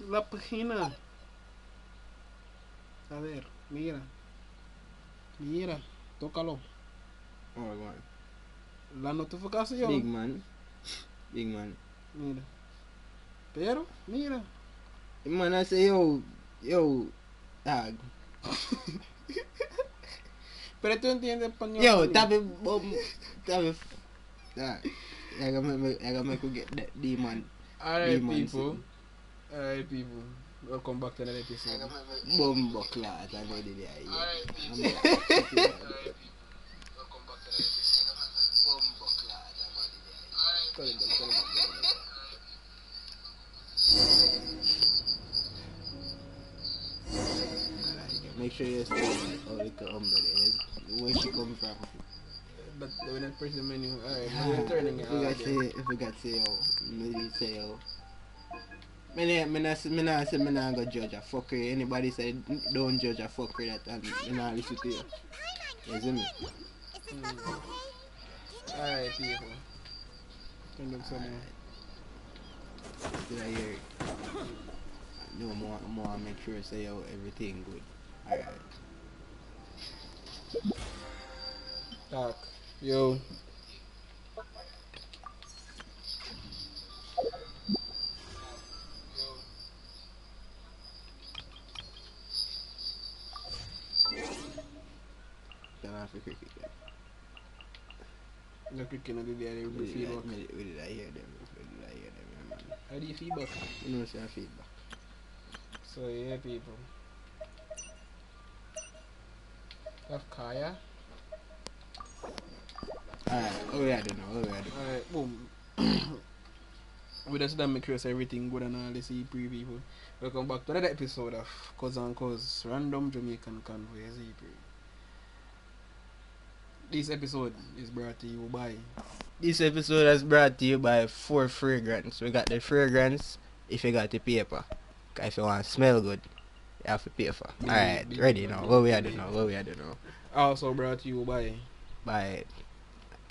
la página. A ver, mira. Mira, tócalo. Oh man. La notificación. Big man. Big man. Mira. Pero, mira. Man, I say, yo, dog. Pero tú entiendes español. Yo, tabi, dog. I gotta make you get that demon. Alright, people. Alright, people. Welcome back to another episode. Bumbo clat, I know the idea. Alright, people. Alright, Welcome back to another episode. Bumbo clat, I know the idea. Tell it back. Make sure you stay how little umbrella is. Where she come from. But when I press the menu, alright, we're turning it If we got say yo, maybe say yo. Me not go judge a fucker. Anybody say don't judge a fucker that and me not listen to you. You see me? Alright, people. Turn them some more. Did I hear it? No more make sure say yo everything good. Alright. Talk. Yo. Turn off the cricket. No cricket, no did they Where feedback. did I hear them? Man? How do you feedback? You know say feedback. So yeah, people. Have Kaya. Alright, I don't know. Alright, boom. We just done make sure everything good and all this EP people. Welcome back to another episode of Cuz and Cuz Random Jamaican Convo EP. This episode is brought to you by This episode is brought to you by 4 fragrance. We got the fragrance if you got the paper. If you want to smell good, you have to pay for. Alright, ready now. What we are doing now? also brought to you by By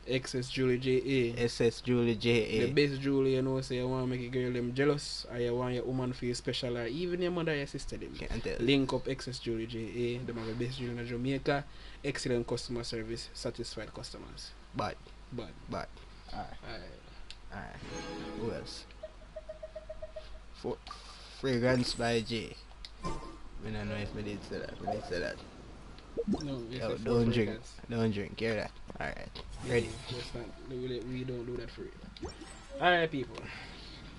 XS Julie J.A. SS Julie J.A. The best Julie, you know, say you want to make a girl them jealous or you want your woman feel special or even your mother or your sister them. Can't tell. Link up XS Julie J.A. Them are the best Julie in Jamaica. Excellent customer service, satisfied customers. But. Alright. Alright. Who else? Fragrance by J. I don't know if we did say that. No, Yo, don't drink. Hear that? Alright. Ready? We don't do that for you. Alright, people.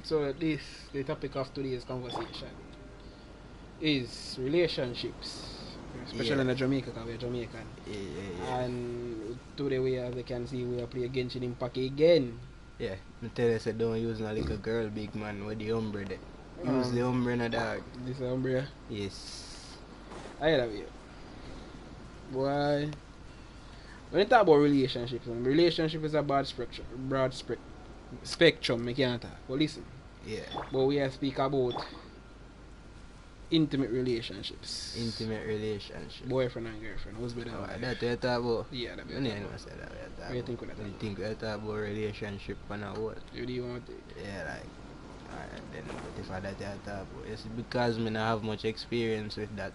So the topic of today's conversation is relationships. Especially in Jamaica, because we're Jamaican. Yeah. And today we, as you can see, we are playing Genshin Impact again. Yeah, I tell you, say don't use no little girl, big man, with the umbre there. Use the umbre in a dog. This umbre? Yes. I love you. Boy, when you talk about relationships, relationship is a broad spectrum, I can't talk. But listen. Yeah. But we are speak about intimate relationships. Boyfriend and girlfriend, husband and wife. That you talk about? Yeah, that I never say that. What do you think of that? You think you talk about relationship and a what? What do you want to? Yeah, like, alright, then if I that you talk about, it's because I don't have much experience with that.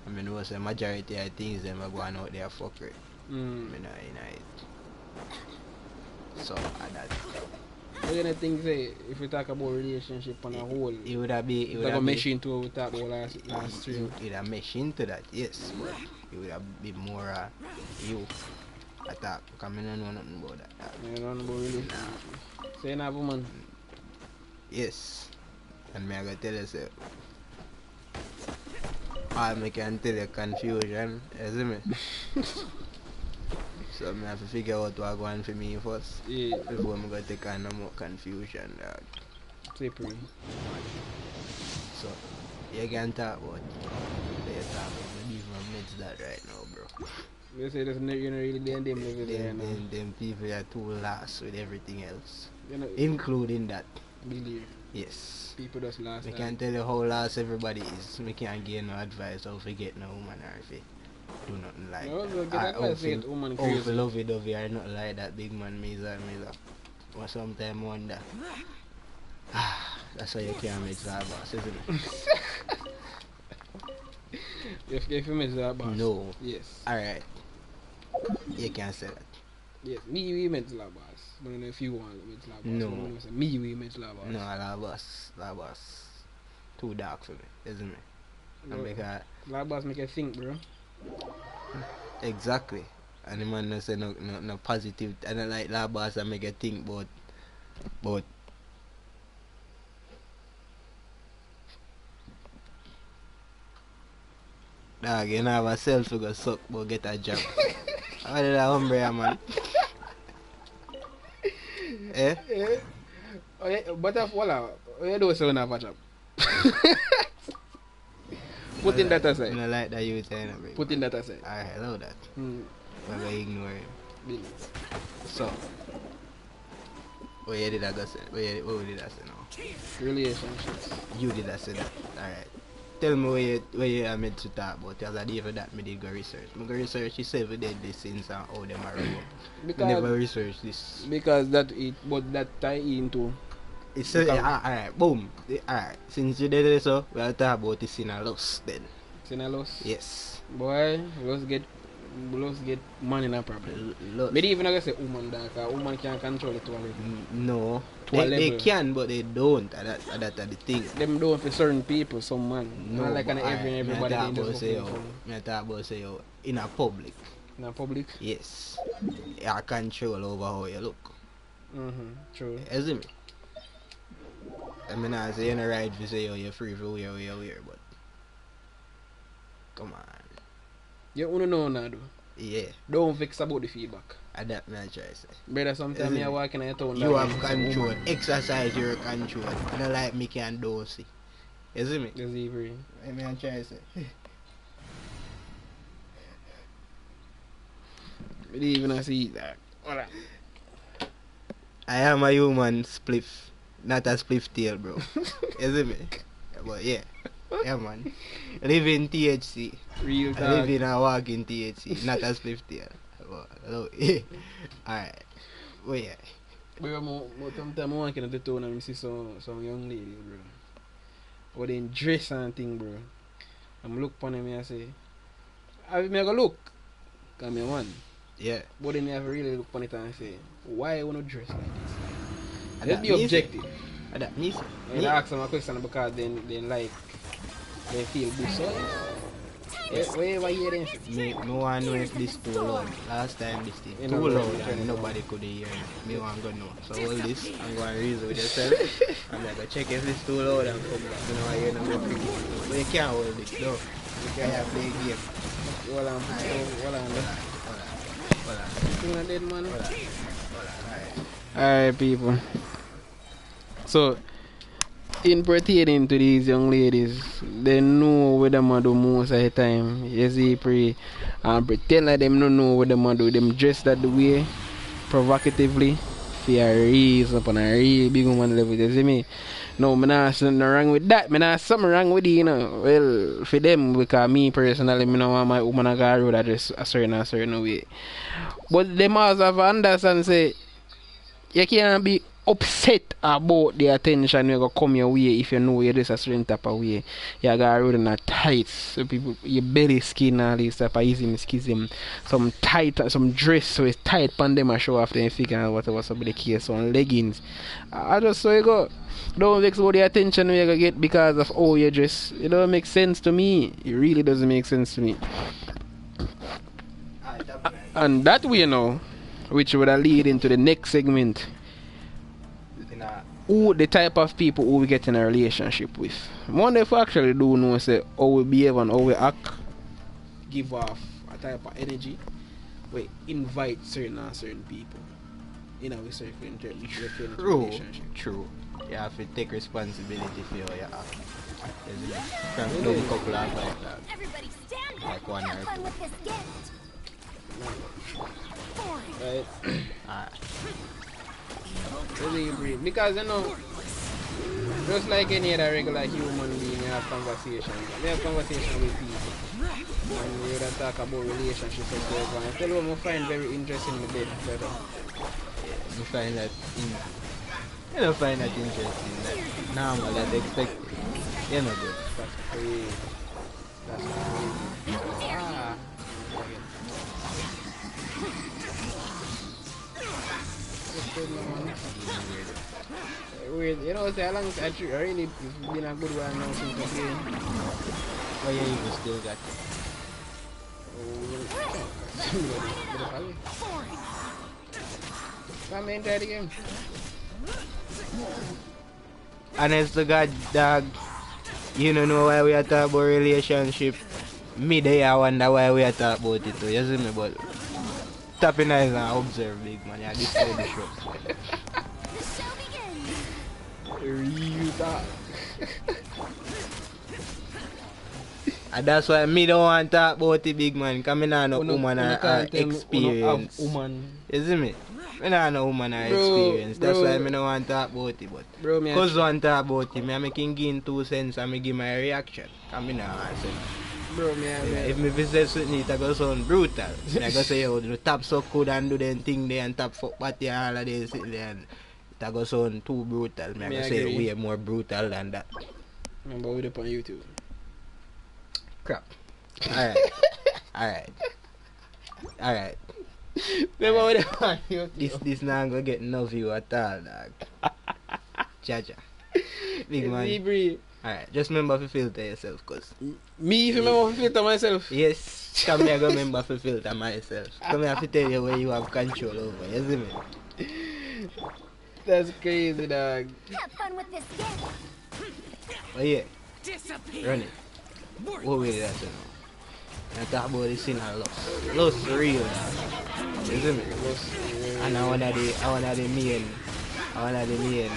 I mean, what's the majority of things them are going out there fuckery. I mean, so, that. What do you think say if we talk about relationship on a whole? It would have been. It would have mesh into what we talked about last stream. It would have mesh into that, yes, but it would have been more you attack. Because I don't know nothing about that. You know nothing about relationship. So you have a woman? Yes. And me I gotta tell you so. All I can tell you confusion, you see me? So I have to figure out what's going for me first. Yeah. Before I go take on no more confusion, dog. Slippery. So, you can talk about it. You talk about me leave my meds that right now, bro. You say you're not really there in them level there now. Them people are too last with everything else. You know, Including that. believe. Yes. People just last. I can't tell you how last everybody is. I can't give no advice how to get no woman or if you do nothing like No, that. get advice to get woman How to crazy. lovey-dovey or nothing like that, big man, me. Or sometimes wonder. That's why you can't make that boss, isn't it? If you miss that boss. No. Yes. Alright. You can't say that. Yes. Me we met la boss. But you know if you want to meet la boss. No. But say, me we met la boss. No, that boss. Too dark for me, isn't it? No. Because La boss make you think, bro. exactly. And the man no say no positive. I don't like that boss and make you think about dog, you know have a self to go suck but get a job. How did that hombre, man? Eh? Yeah. Oh, yeah, but if voila, you do so have a job. Put in that aside. I don't like that you saying that. Put in that aside. I love that. Hmm. I'm gonna ignore him. Really. So, what you did I go say? What did I say now? Relationships. You did I say that. Alright. Tell me what you are meant to talk about, because I did for that, I did go research. I go research the 7 deadly sins and how them are wrong. Because Never research this. Because that tie into It's alright, boom. Alright, since you did it so, we'll talk about the sin and lust then. sin and lust. Yes. Boy, let's get man in a problem. Maybe even I say woman that a woman can't control it to a level. No. To a They level. can, but they don't. And that's the thing. Them don't for certain people, some man. No, Not like but everybody I they just say go I talk about say in a public. in a public. Yes. You have control over how you look. True. You see me? I mean, I say you're not right to say you're free for wear, but come on. You wanna know now though. Yeah. Don't vex about the feedback. That me I try to say. Brother, sometimes Isn't me it? I walk in a town. You that have is a woman. control. Exercise your control. I don't like me can do see. You see me? Is he free? I mean, I try to say. Me didn't even see that. Alright. I am a human spliff, not a spliff tail, bro. You see me? But yeah. Yeah, man. Live in THC. Real I talk. live in a walking THC, not a spliff tail. But, hello. Alright. Well, yeah. Bro, sometimes I walk in the town and I see some young lady, bro. But they dress and thing, bro. I'm look upon them and I say, I go look. Cause me one. Yeah. But then I have to really look upon it and say, why you wanna dress like this? And Let's that be me say- objective. and that me say. And Me- I ask them a question because they feel good. So wherever you hear them say, Me want to know if this too loud. Last time this thing You too know, loud turn it and down. nobody could hear me. Me want to know. So all this, I'm going to reason with yourself. I'm like, go check if it's too loud and come back. You know, I hear them go freaky. But you can't hold it, no. You can't play a game. well I'm Hold on. doing a dead man. Hold on. Alright people. So in pertaining to these young ladies, they know what them do most of the time. You see, and pretend like them don't know what them do. Them dress that the way, provocatively, for a reason, upon a real big woman level. You see me? No, me not something wrong with that. Me not something wrong with it, you know. Well, for them, because me personally, me don't want my woman to go road address a certain way. But them also have to understand, say, you can't be upset about the attention you're going to come your way if you know you're just a certain type of way. You got road in a tights, so people, your belly skin, all this type of easy schism, some tight, some dress, so it's tight pan them and show off them figure and whatever, so the case, some leggings. I just so you go. Don't vex about the attention you're going to get because of how you dress. It don't make sense to me. It really doesn't make sense to me. And that way, you know, which would lead into the next segment. Who the type of people who we get in a relationship with. One if actually do know say how we behave and how we act, give off a type of energy, we invite certain people in our circle in terms of relationship. True. You have to take responsibility for your act. You can't do a couple of like that. Everybody stand Like back. one Have or fun two. with this gift. Right? Alright. Really agree. Because you know, just like any other regular human being, you have conversations. We have conversations with people. And we would talk about relationships and so on. I tell you what I find very interesting in the bed. You find that I don't find that interesting. That normal, that expected. You know, good. That's crazy. That's crazy. Ah. Weird. You know, say along actually really it's been a good one now since the game. Why you even still got it? Come in, try the game. Honest to God, dog, you don't know why we are talking about relationship. Me there, I wonder why we are talking about it too. You see me, but tapping eyes and observe, big man. Yeah, this is the show. Real talk. And that's why me don't want to talk about it, big man. Because I don't know woman or experience. Woman. You see me? I don't know woman or experience. That's why I don't want to talk about it. But because I want to talk about it, I can give 2 cents and I give my reaction. Because I don't want to say. Bro, if me visit something, it go sound brutal. I go say, yo, the top so good and do them thing there and top fuck party and all of this and it go sound too brutal. I go say way more brutal than that. Remember we up on YouTube. Crap. Alright. Remember we up on YouTube. This not gonna get no view at all, dog. Jaja. Big man. Alright, just remember to filter yourself, cause me if you remember to filter myself? Yes, come here, go remember to filter myself. Come here to tell you where you have control over, you see me? That's crazy, dog. Have fun with this game. Oh yeah, run it. What way did I say now? I talk about this in a loss real, you see me? And I wanna the main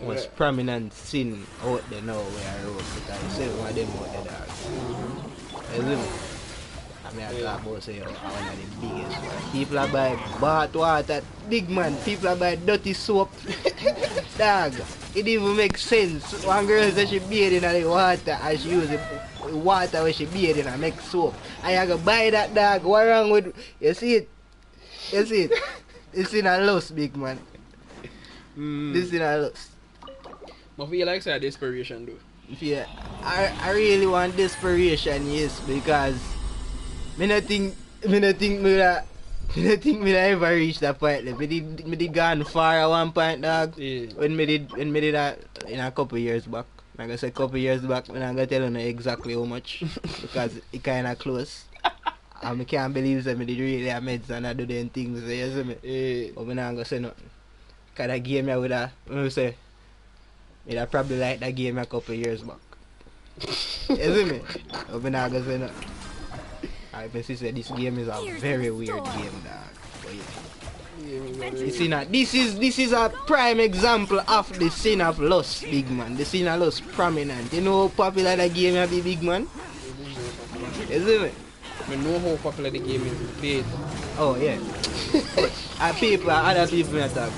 most prominent sin out there now where I wrote because I say one of them out there, dog. You see me? I mean, I talk about say, I one of the biggest one. People are buy bath water, big man. People are buy dirty soap. Dog, it even makes sense. One girl says she bathe in the water and she use the water when she bathe in and make soap. And you go buy that, dog. What wrong with, you see it? You see it? It's in a loss, big man. This is in a loss. But feel like say desperation though. Yeah, I really want desperation, yes, because me not think me ever reach that point. Me did gone far at one point, dog. Yeah. When me did that in a couple years back. Like I said, couple years back, I'm gonna tell you exactly how much because it kinda close. And I can't believe that me did really have meds and I do them things, you see me? Yeah. But I'm not gonna say nothing. Cause that game I would have, say, I probably like that game a couple years back. You see me? But I'm not gonna say nothing. I say this game is a very weird game, dog. But yeah. You see now, this is a prime example of the sin of lust, big man. The sin of lust prominent. You know how popular that game will be, big man? You see me? I know how popular the game is played. Oh yeah. Other people may talk.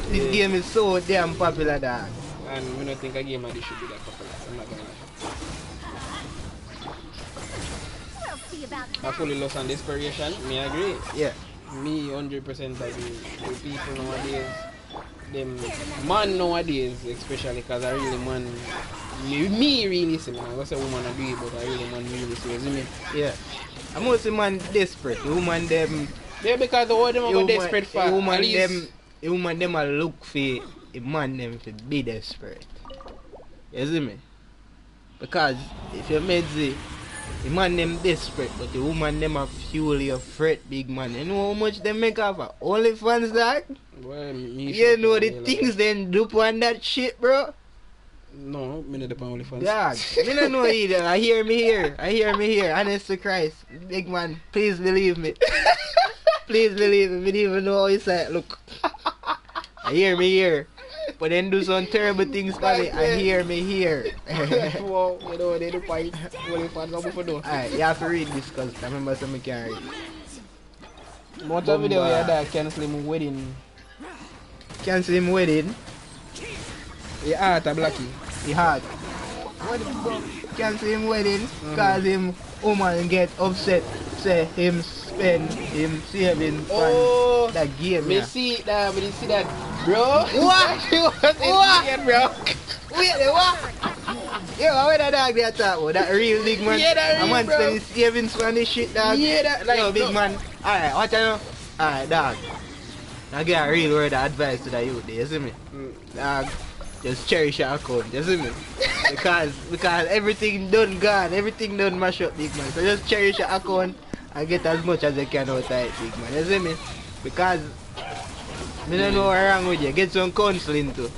This game is so damn popular, dog. And I don't think a game like this should be that popular. I'm not gonna lie. We'll see about I fully lost on desperation. Me agree. Yeah. Me 100% agree. The people nowadays, them man nowadays, especially because I really man. Me really see. I'm gonna say woman agree, but I really man really see. You see me? Yeah. I'm mostly man desperate. The woman them. Yeah, because all them are desperate for. The woman them a look for the man them to be desperate. You see me? Because if you made the man them desperate, but the woman them a fuel your fret, big man. You know how much they make off of OnlyFans, dog? Well, you know the things they do on that shit, bro? No, me not the OnlyFans. Dog, me don't know either. I hear me here. Honest to Christ. Big man, please believe me. Please believe me. Me don't even know how you say it. Look. I hear me here. But then do some terrible things for me. I hear me here. Wow, you know they do fight OnlyFans up for those. Alright, you have to read this because I remember something can't read. Watch a video where that cancel him wedding. Cancel him wedding? Your heart a blackie. He hard. What the fuck? Cancel him wedding because him woman get upset. Say him spend him savings Oh, on that game. me Yeah. see that, me see that, bro. What? She was What? bro. Wait, what? Yo, what that dog they talk about? That real big man? Yeah, that A real, man bro. spending savings on this shit, dog. Yeah, that like Yo, big no. man. Alright, what you know? Alright, dog. I get a real word of advice to the youth, you see me? Dog, just cherish your account, you see me? because everything done gone, everything done mash up, big man. So just cherish your account and get as much as you can out of it, big man. You see me? Because I don't know what's wrong with you. Get some counseling too.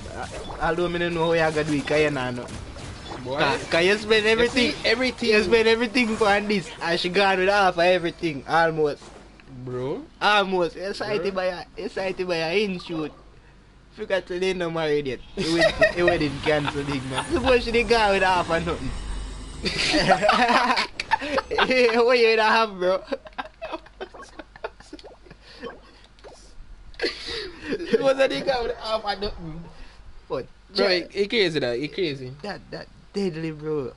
Although I don't know how you gonna do it, because you don't know. Because you spend everything, you spend everything for this, and she gone with half of everything, almost. Bro. Almost. You're excited by a in shoot. Forgot to they not married yet. It wedding cancelled, big man. Suppose she did go with half or nothing. What you gonna have, bro? What's that nigga with half or nothing? What? Bro, he crazy that, he crazy. That deadly, bro.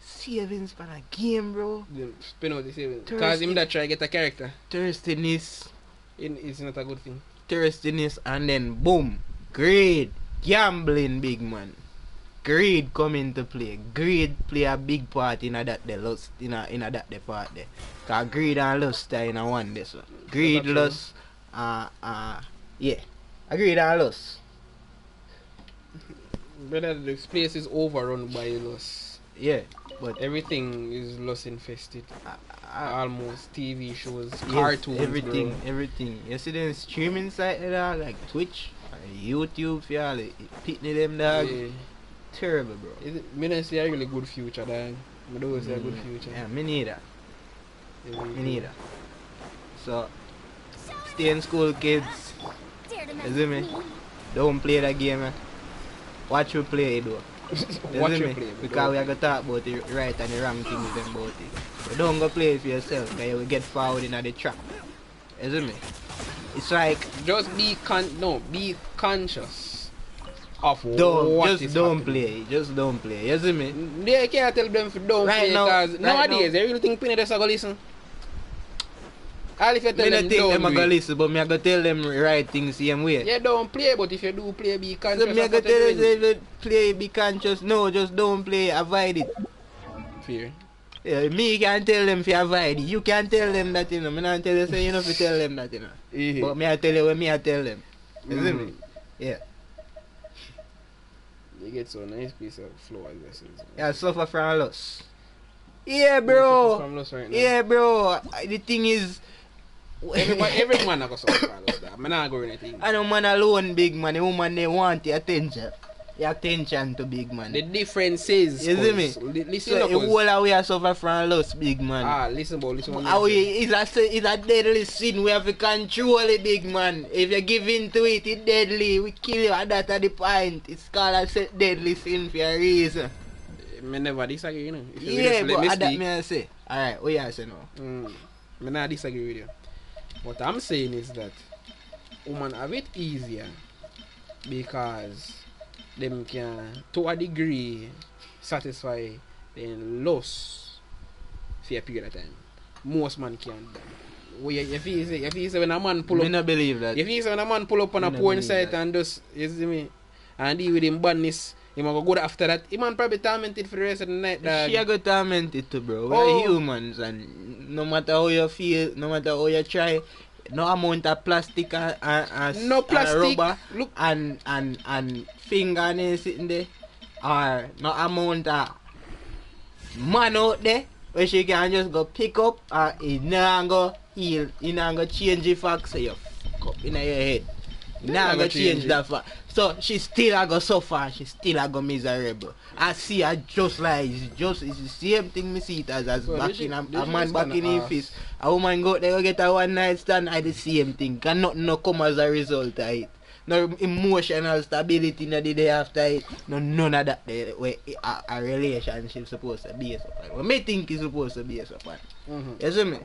Savings for a game, bro. Spin out the savings. Because him that try to get a character. Thirstiness. It's not a good thing. Thirstiness and then boom. Greed. Gambling, big man. Greed come into play. Greed play a big part in that the lust in that the part there. Cause greed and lust are in a one this one. Greed, lust, yeah. Greed and lust. Brother, this place is overrun by lust. Yeah, but everything is lust infested. Almost TV shows, yes, cartoons, everything. You see them streaming site there, like Twitch, YouTube, for all pitney them dog. Yeah. Terrible, bro. Me don't see a really good future, dog. I don't see a good future. Yeah, me neither. Yeah, me neither. So, stay in school, kids. You see me? Don't play that game, man. Watch you play it, though. Watch you play. Because we are going to talk about the right and the wrong things about it. So don't go play it for yourself, because you will get forward in the trap. You see me? It's like... Just be conscious of don't, what just is don't happening. play. Just don't play. You see me? They can't tell them to don't right play, now, because nowadays they really think Penny just go listen. All if you tell them don't do go listen, but I go tell them right things same way. Yeah, don't play, but if you do play, be conscious. So I go tell them play, be conscious. No, just don't play, avoid it. Fear. Yeah, me can tell them to avoid it. You can tell them that, you know. Me not tell you, so you know to tell them that, you know. But me I tell you when me I tell them. You see me? Yeah. You get so nice piece of flow as lessons. Yeah, suffer from loss. Yeah, bro. From loss right now. Yeah, bro. The thing is, every man go suffer from loss. I'm not going anything. I don't man alone, big man. The woman they want the attention. The attention to big man. The difference is, you see me? Listen, so the whole way I suffer from loss, big man. Listen. It's a deadly sin. We have to control it, big man. If you give in to it, it's deadly. We kill you at that at the point. It's called a deadly sin for a reason. I never disagree, you know. If you yeah, really but that me I say. Alright, what you say now? I not disagree with you. What I'm saying is that women have it easier because them can, to a degree, satisfy their loss for a period of time. Most men can't. You feel say when a man pull up, I don't believe that. You feel say when a man pull up on a porn site and just, you see me, and deal with him badness, he might go good after that. He man probably tormented for the rest of the night, dog. She go tormented too, bro. We're humans, and no matter how you feel, no matter how you try, no amount of plastic and no plastic, and rubber look, and fingernails sitting there, or no amount of man out there where she can just go pick up and it not go heal, it not go change the fact so you fuck up in your head. Not go change that fact. So she still a go suffer, she still a go miserable. I see her just like it's the same thing me see it as well, back in a man back in his fist. A woman go there go get a one night stand I the same thing. Can nothing no come as a result of it. No emotional stability no the day after it. No none of that where a relationship supposed to be upon. What me think is supposed to be upon. You see me?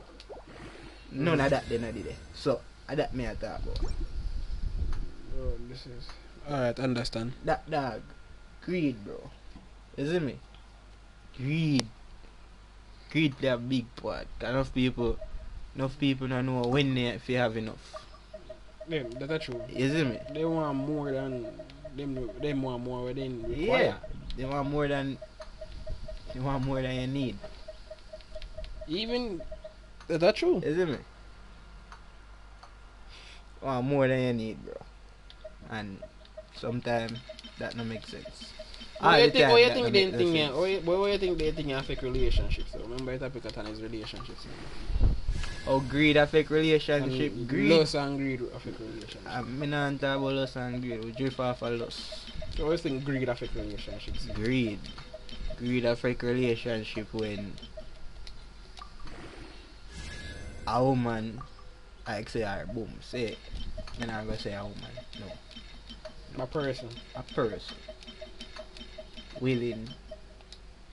None of that they not there. So that me I talk about. Oh, this is alright, understand. That dog. Greed, bro. You see me? Greed. Greed play a big part. Kind of people Enough people don't know when they if you have enough. Yeah, that's true. You see me? They want more than them want more than require. Yeah. They want more than you need. Even that's true. You see me? Want more than you need, bro. And sometimes that don't make sense. What do you think they think affect relationships? So remember the topic at is relationships. How greed affect relationship? And Greed. lust and greed affect relationships. I'm not talking about lust and greed. We drift off of lust. So what do you think greed affect relationships? Greed. Greed affect relationship when a woman, I say her, boom, say it. I'm not gonna say a woman, no. A person. A person willing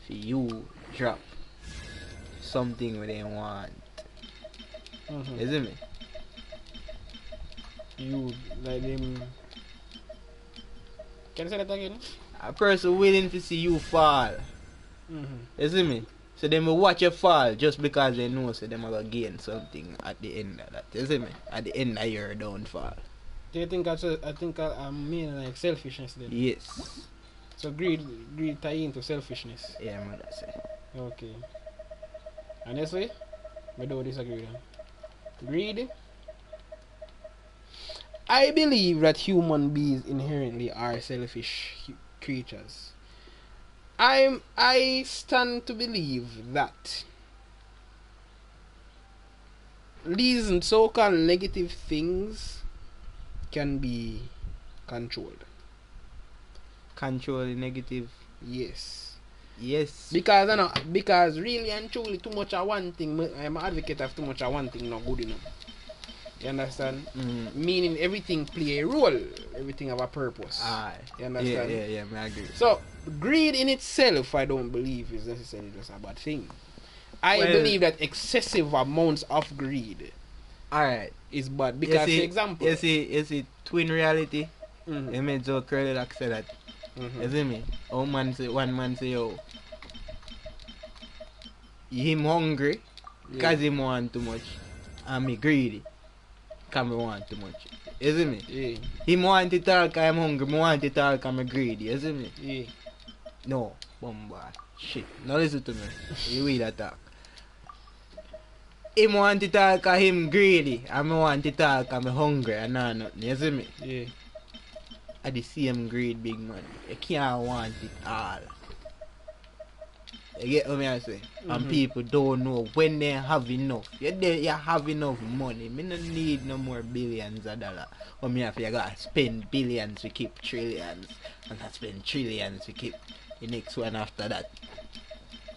for you drop something where they want. Mm-hmm. Isn't it? You like them. Can you say that again? A person willing to see you fall. Mm-hmm. Isn't it? So they will watch you fall just because they know so they are gonna gain something at the end of that. Isn't it? At the end of your downfall. Do you think I mean like selfishness then? Yes. So greed tie into selfishness. Yeah, man, that's it. Okay. Honestly, I don't disagree then. Greed. I believe that human beings inherently are selfish creatures. I stand to believe that these so-called negative things can be controlled. Control the negative. Yes. Yes. Because really and truly too much of one thing, I'm an advocate of too much of one thing not good enough. You understand? Meaning everything play a role, everything have a purpose. You understand? Yeah, I agree. So greed in itself I don't believe is necessarily just a bad thing. I believe that excessive amounts of greed is bad. Because for example, you see twin reality. You made so curly like say that. You see me? One man say yo him hungry because him want too much and me greedy because me want too much. You see me? Yeah. Him want it all because I'm hungry, me want it all because I'm greedy. You see me? Yeah. No, bomba. Shit. Now listen to me. You will attack. Him want it all because him greedy and me want it all because I'm hungry and nothing. You see me? Yeah. At the same greed, big man. You can't want it all. You get what I say? And people don't know when they have enough. You have enough money. Me no need no more billions of dollars. Or me have to gotta spend billions to keep trillions. And I spend trillions to keep the next one after that.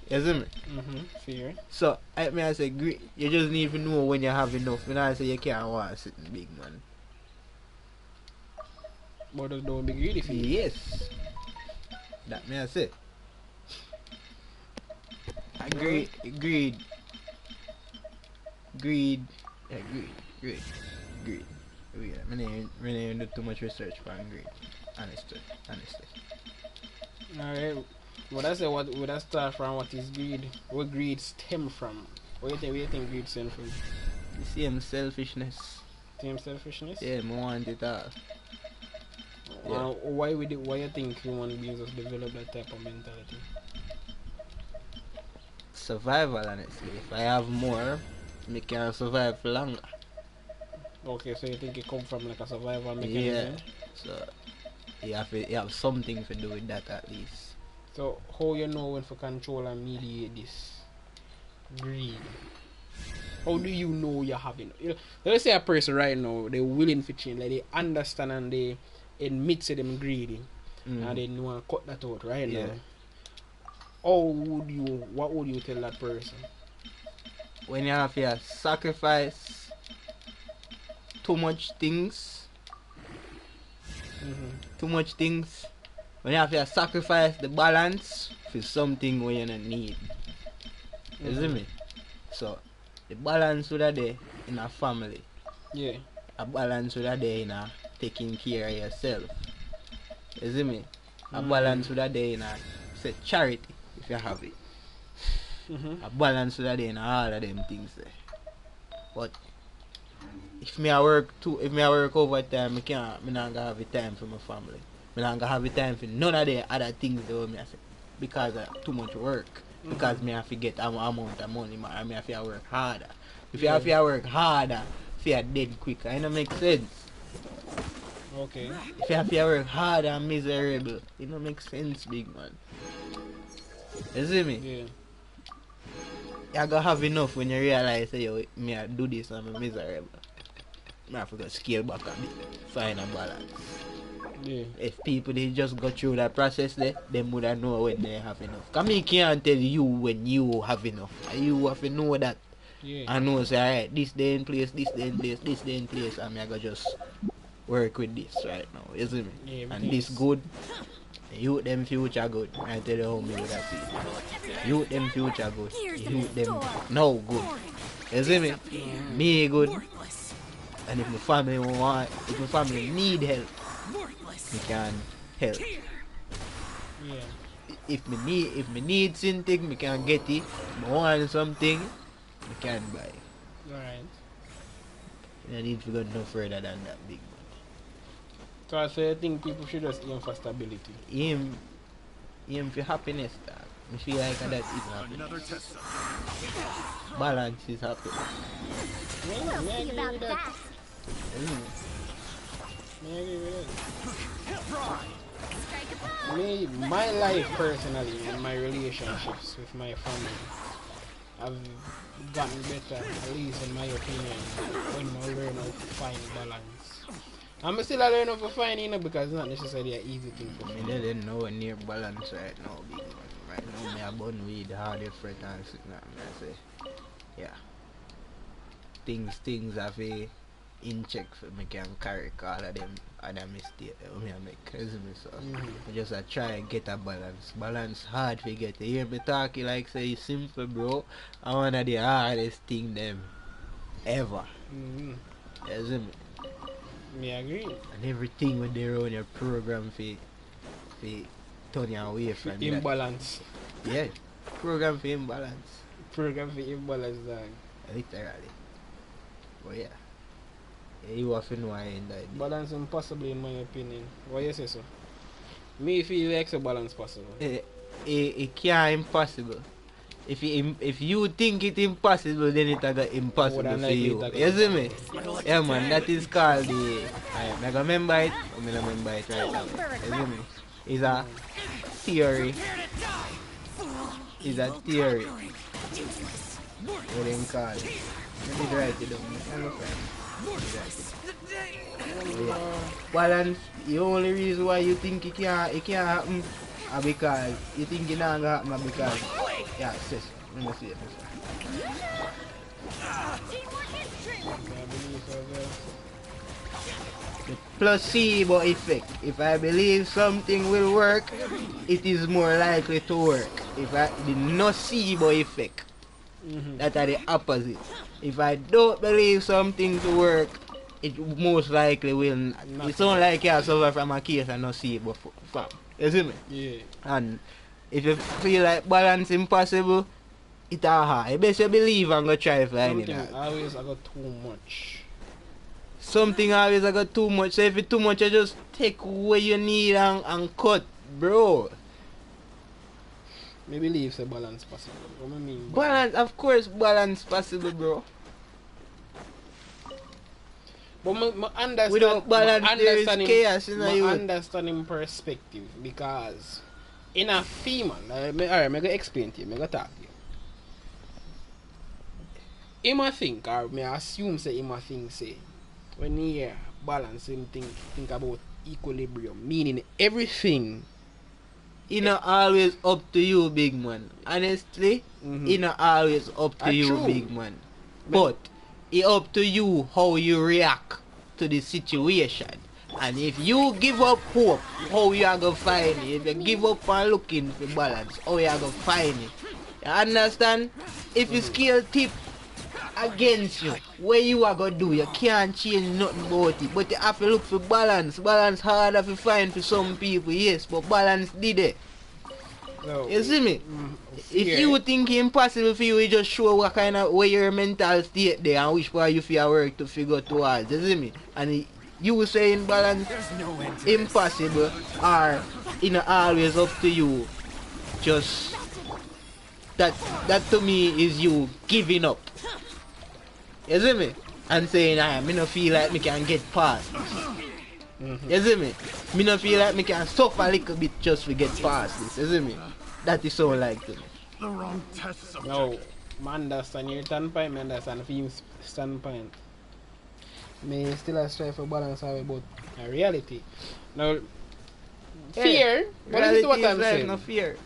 You see me? Fair. So I say you just need to know when you have enough. When I say you can't want something big man. But don't be greedy for you. Yes. That me I say. Greed. Yeah, greed. I didn't do too much research on greed. Honestly. Alright. But I say what would I start from what is greed? Where greed stem from? Where do you think greed stem from? The same selfishness. Same selfishness? Yeah, I want it all. Yeah. Why you think human beings have developed that type of mentality? Survival, honestly. If I have more, I can survive for longer. Okay, so you think it come from like a survival mechanism? Yeah. So you have something to do with that at least. So how you know when to control and mediate this greed? How do you know you're having? Let's say a person right now they're willing to change, like they understand and they admit to them greedy, and they want to cut that out right now. What would you tell that person? When you have to sacrifice too much things, when you have to sacrifice the balance for something where you don't need. You see me? So the balance would have there in a family. Yeah. A balance would have there in a taking care of yourself. You see me? A balance would have there in a say charity if you have it. A balance would have there in all of them things there. But if me I work overtime, me not gonna have the time for my family. Me not gonna have the time for none of the other things that me I say because of too much work. Because me have to get an amount of money, and me have to work harder. If you have to work harder, you are dead quicker. It don't make sense. Okay. If you have to work harder and miserable, it don't make sense, big man. You see me? Yeah. You gotta have enough when you realize that yo, me I do this and I'm miserable. I have to scale back a bit, find a balance. Yeah. If people they just go through that process there, they would have know when they have enough. Cause me can't tell you when you have enough. And you have to know that. Yeah. I know say alright, this day in place, this day in place, this day in place, and me I gotta just work with this right now, you see me? Yeah, and this good. Youth them future good. I tell you how me would have feel. Youth them future good. Youth them now good. You see me? Me good. And if my family want, if my family need help, me can help. Yeah. If me need something, me can get it. If I want something, me can buy. Alright. You need to go no further than that, big man. So I say I think people should just aim for stability. Aim for happiness, dog. I feel like that is happiness. Balance is happiness. Yeah, I agree with that. I agree with that. My life personally and my relationships with my family have gotten better, at least in my opinion, when I learn how to find balance. I'm still learning how to find it, because it's not necessarily an easy thing for me. I don't know near balance right now, big man. Right now, me a bun weed hard effort and sitting at me. I say, yeah. Things have a in check for me can carry all of them other mistakes that me make. So I just try and get a balance. Balance hard to get. You hear me talking like say it's simple, bro. I one of the hardest thing them ever. You see me? Me agree. And everything when they run your program for turn you away from imbalance. That. Yeah. Program for imbalance. Program for imbalance, dog. Literally. But yeah. You have to know I end that. Balance impossible in my opinion. Why you say so? Me feel like so balance possible. It can't impossible. If you think it impossible, then it got impossible for you. You see me? Yeah man, that is called the I remember it. I'm gonna remember it right now. You see me? It's a theory. It's a theory. What do you call it? Let me write it down. Yeah. Balance, the only reason why you think it can't happen is because you think it not gonna happen because yeah, sis, let me see it. The placebo effect. If I believe something will work, it is more likely to work. The nocebo effect, that are the opposite. If I don't believe something to work, it most likely will not. It sounds like you suffer from a case and nocebo fam. You see me? Yeah. And if you feel like balance impossible, it's hard. You best believe and go try find it. Something always I got too much. Something always I got too much. So if it's too much, you just take what you need and cut, bro. Me believe say balance possible. What I mean? Balance, of course, balance possible, bro. But my understand, without balance, there is chaos in my you. understanding perspective, because in a female, alright, I'm going to explain to you, I'm going to talk to you. He might think, or me assume say he might think, say, when you hear balance, him think about equilibrium, meaning everything. It's not always up to you, big man. Honestly, it's not always up to you, true. big man. But it's up to you how you react to the situation. And if you give up hope, how you are going to find it? If you give up on looking for balance, how you are going to find it? You understand? If you scale tip against you, what you are going to do? You can't change nothing about it. But you have to look for balance. Balance harder to find for some people, yes. But balance did it. No. You see me? If Fear. you think it's impossible for you, you just show what kind of way your mental state there and which part you feel work to figure towards. You see me? And you saying balance impossible or you know always up to you. Just that to me is you giving up. You see me? And saying I me no feel like me can get past this. You see me? Me no feel like me can suffer a little bit just to get past this. You see me? That is so like to me. The wrong test subject. No, I understand your standpoint, I understand the standpoint. Me still a strive for balance about a reality. Now, fear, but this is what I'm saying. No fear.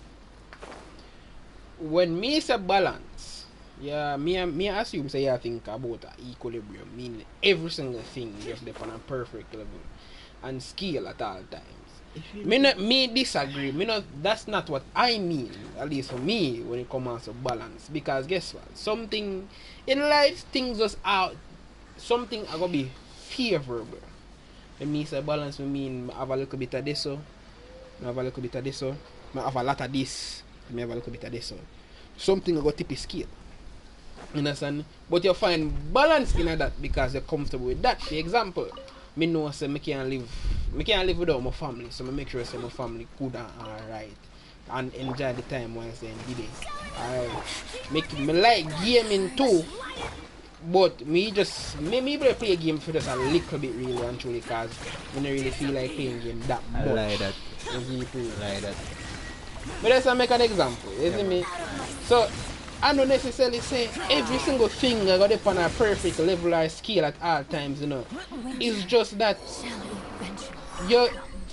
When me say balance, yeah, me assume say I think about a equilibrium, meaning every single thing just depend on a perfect level and scale at all times. Me disagree. That's not what I mean, at least for me, when it comes to balance. Because guess what? Something in life, things just out. Something are gonna be favorable. When me say balance, I mean I have a little bit of this, so I have a little bit of this, so I have a lot of this. I have a little bit of this, so something I go tip scale. You understand? But you find balance in that because you're comfortable with that. For example, me know say me can't live without my family, so I make sure say my family good and alright and enjoy the time once they did it. Alright. Me like gaming too, but me play a game for just a little bit really and truly because I don't really feel like playing game that much. I like that. I like that. But let's make an example, you see me? So I don't necessarily say every single thing I got up on a perfect level or scale at all times, you know. It's just that your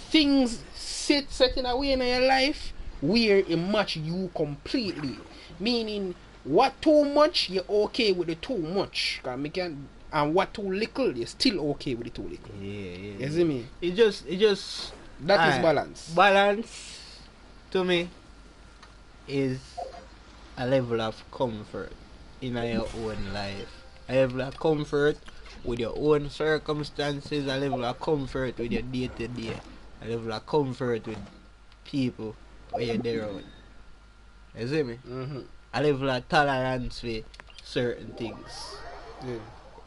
things set in a way in your life where it match you completely. Meaning what too much you're okay with the too much. And what too little you're still okay with the too little. Yeah. You see me? It just that is balance. Balance to me is a level of comfort in your own life. A level of comfort with your own circumstances, a level of comfort with your day to day, a level of comfort with people where you're there on. You see me? A level of tolerance for certain things. Yeah.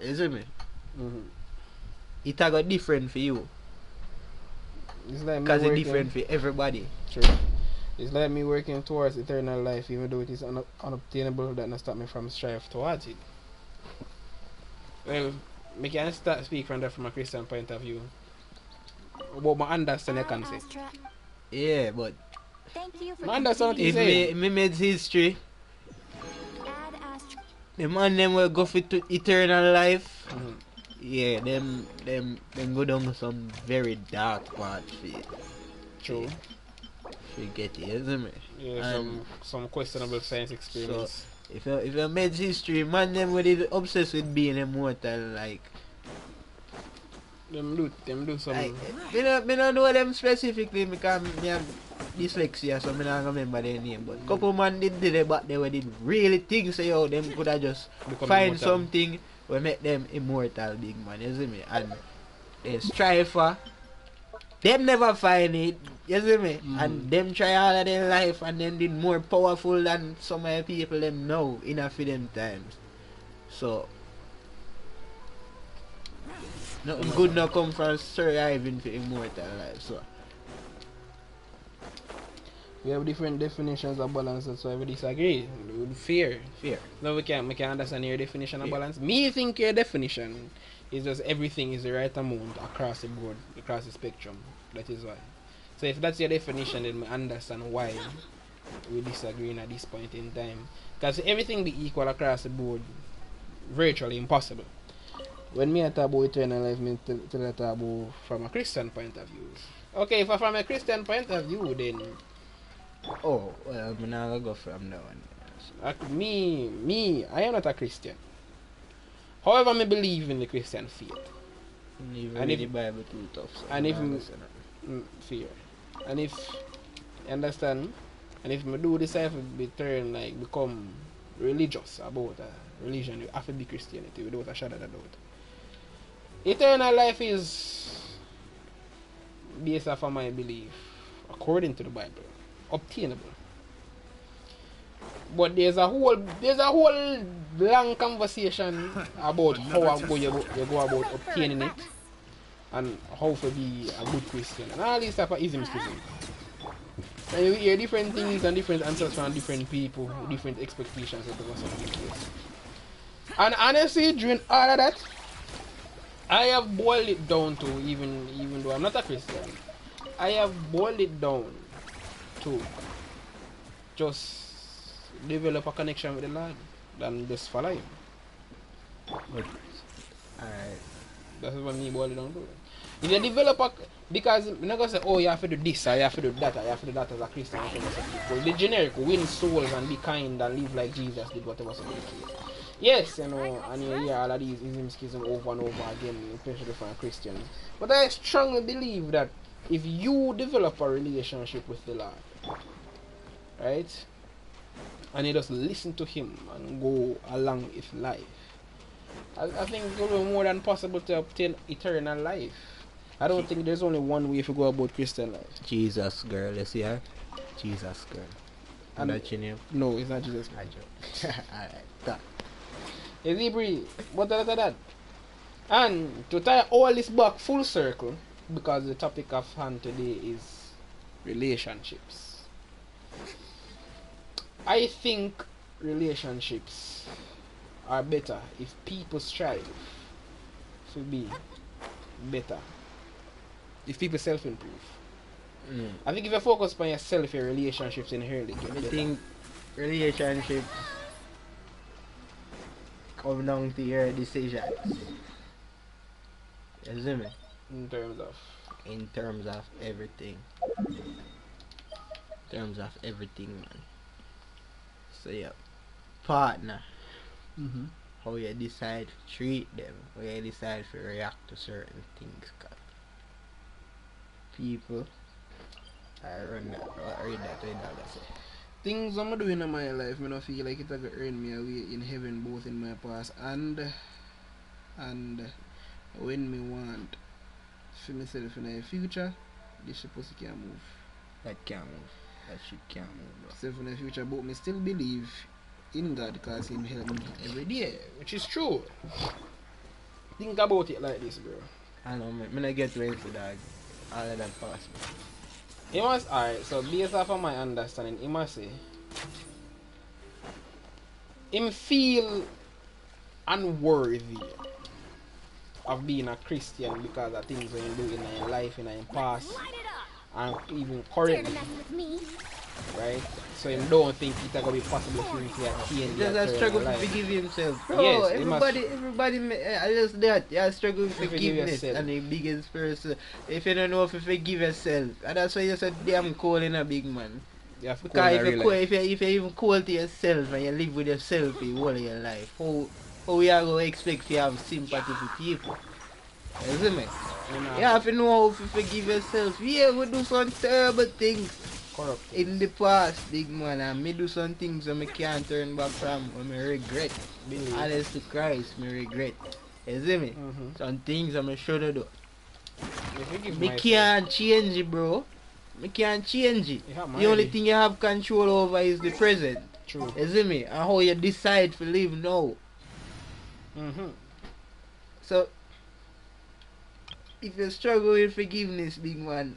You see me? It a got different for you. Because it's different for everybody. True. It's like me working towards eternal life, even though it is unobtainable. That not stop me from strive towards it. Well, me can start speak from a Christian point of view. But I understand the concept. Yeah, but I understand what you if say. me made history, the man them will go for eternal life. Yeah, them go down some very dark part for it. True. You get it, isn't it? Yeah, some questionable science experiments. So if you made history, man them with obsessed with being immortal, like them do some. Like, me don't know them specifically because me have dyslexia, so me don't remember their name. But couple man did it back there where did really think say yo them could have just find immortal. Something will make them immortal, big man, you see me? And they strive for. Them never find it, you see me? And them try all of their life and them did more powerful than some of the people them know enough for them times. So nothing good not come from surviving for immortal life, so we have different definitions of balance, that's why we disagree. With fear. No, we can understand your definition of balance. Me think your definition is just everything is the right amount across the board, across the spectrum. That is why. So if that's your definition, then we understand why we disagree at this point in time. Because everything be equal across the board, virtually impossible. When me talk about eternal life, me tell talk about from a Christian point of view. Okay, if from a Christian point of view, then well, I'm not gonna go from that one. Me, I am not a Christian. However, I believe in the Christian faith. And if the Bible too tough. So and if fear, and if you understand, and if I do this, I have to become religious about religion. You have to be Christianity without a shadow of a doubt. Eternal life is based off of my belief, according to the Bible, obtainable. But there's a whole long conversation about how you go about obtaining it and how to be a good Christian and all these type of isms. And you hear different things and different answers from different people, different expectations of the case. And honestly, during all of that, I have boiled it down to, even though I'm not a Christian, I have boiled it down to just develop a connection with the Lord than just follow him. Alright. That's what me boil it down to. If you develop a, because you're not gonna say, oh, you have to do this or you have to do that or you have to do that as a Christian. The generic win souls and be kind and live like Jesus did, whatever so the case. Yes, you know, and you hear all of these schisms over and over again, especially from Christians. But I strongly believe that if you develop a relationship with the Lord, right, and you just listen to him and go along with life, I think it's going to be more than possible to obtain eternal life. I don't think there's only one way if you go about Christian life. Jesus girl, you see her? Jesus girl. And that's your name? No, it's not Jesus girl. Alright, that. Is he breathe? What that? And to tie all this back full circle, because the topic of hand today is relationships. I think relationships are better if people strive to be better. If people self-improve. I think if you focus on yourself, your relationships inherently get better. I think relationships come down to your decisions. You see me? In terms of? In terms of everything. In terms of everything, man. So yeah, partner. How you decide to treat them, how you decide to react to certain things. People, I read that way, that's it. Things I'm doing in my life, I don't feel like it's going to earn me a way in heaven, both in my past and when me want for myself in the future, this shit pussy can't move. That can't move. That shit can't move, bro. Self in the future, but me still believe in God because him help me every day, which is true. Think about it like this, bro. I know, man. I'm not get to into dog. All of that pass me. He must, alright, so based off of my understanding, he must say, him feel unworthy of being a Christian because of things that he do in his life, in his past, and even currently, right? So he don't think it's going to be possible for him to attain just a struggle to forgive himself. Bro, yes, everybody, I just that. You struggle with forgiveness and the biggest person. If you don't know if you forgive yourself, and that's why you're so damn cold in a big man. You have to because if you're even cold to yourself and you live with yourself the whole of your life, how we are going to expect to have sympathy for people? You see me? You have to know how to forgive yourself. Yeah, we do some terrible things. Corrupt. In the past, big man, and me do some things that I can't turn back from, and I regret. Honest to Christ, I regret. You see me? Some things I should do. Me can't change it, bro. Me can't change it. The only thing you have control over is the present. True. You see me? And how you decide to live now. So, if you struggle with forgiveness, big man,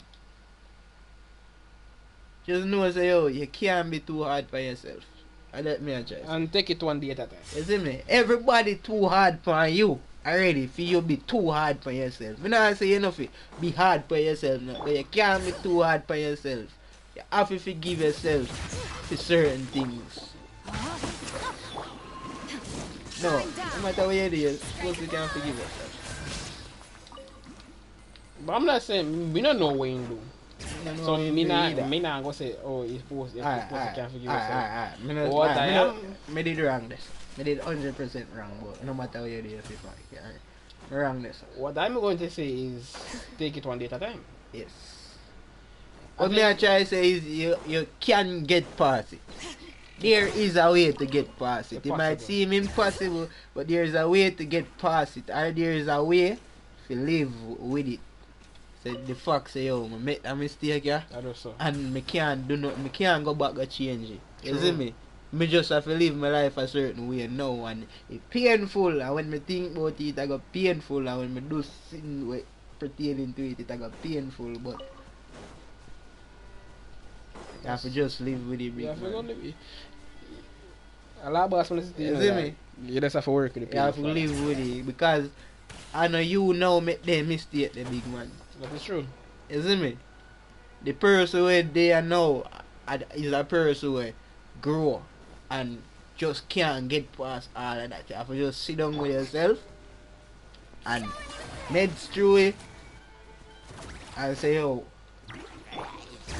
just know, say, yo, you can't be too hard for yourself. And let me adjust. And take it one day at a time. You see me? Everybody too hard for you already. For you be too hard for yourself. I don't say you know be hard for yourself now. But you can't be too hard for yourself. You have to forgive yourself for certain things. No matter what you do, you're supposed to can't forgive yourself. But I'm not saying, we don't know what you do. So me not go say, oh, you're supposed to can't forgive yourself. I did wrong this. I did 100% wrong, but no matter what you do, you're wrong this. What I'm going to say is, take it one day at a time. Yes. What me I try to say is, you can get past it. There is a way to get past it. It might seem impossible, but there is a way to get past it. Or there is a way to live with it. So the fact say, yo, I make a mistake, yeah? I do so. And me can't do nothing. Me can't go back and change it. You see me? Me just have to live my life a certain way now, and it's painful, and when me think about it, I got painful, and when me do things pertaining to it, I got painful, but you have to just live with it, big You have to man. go live it. A lot of boss when You see me? You just have to work with the people. You have to live with it, because I know you now make the mistake, the big man. That is true. You see me? The person where they are now is a person where grow and just can't get past all of that. You have to just sit down with yourself and meds through it and say, oh,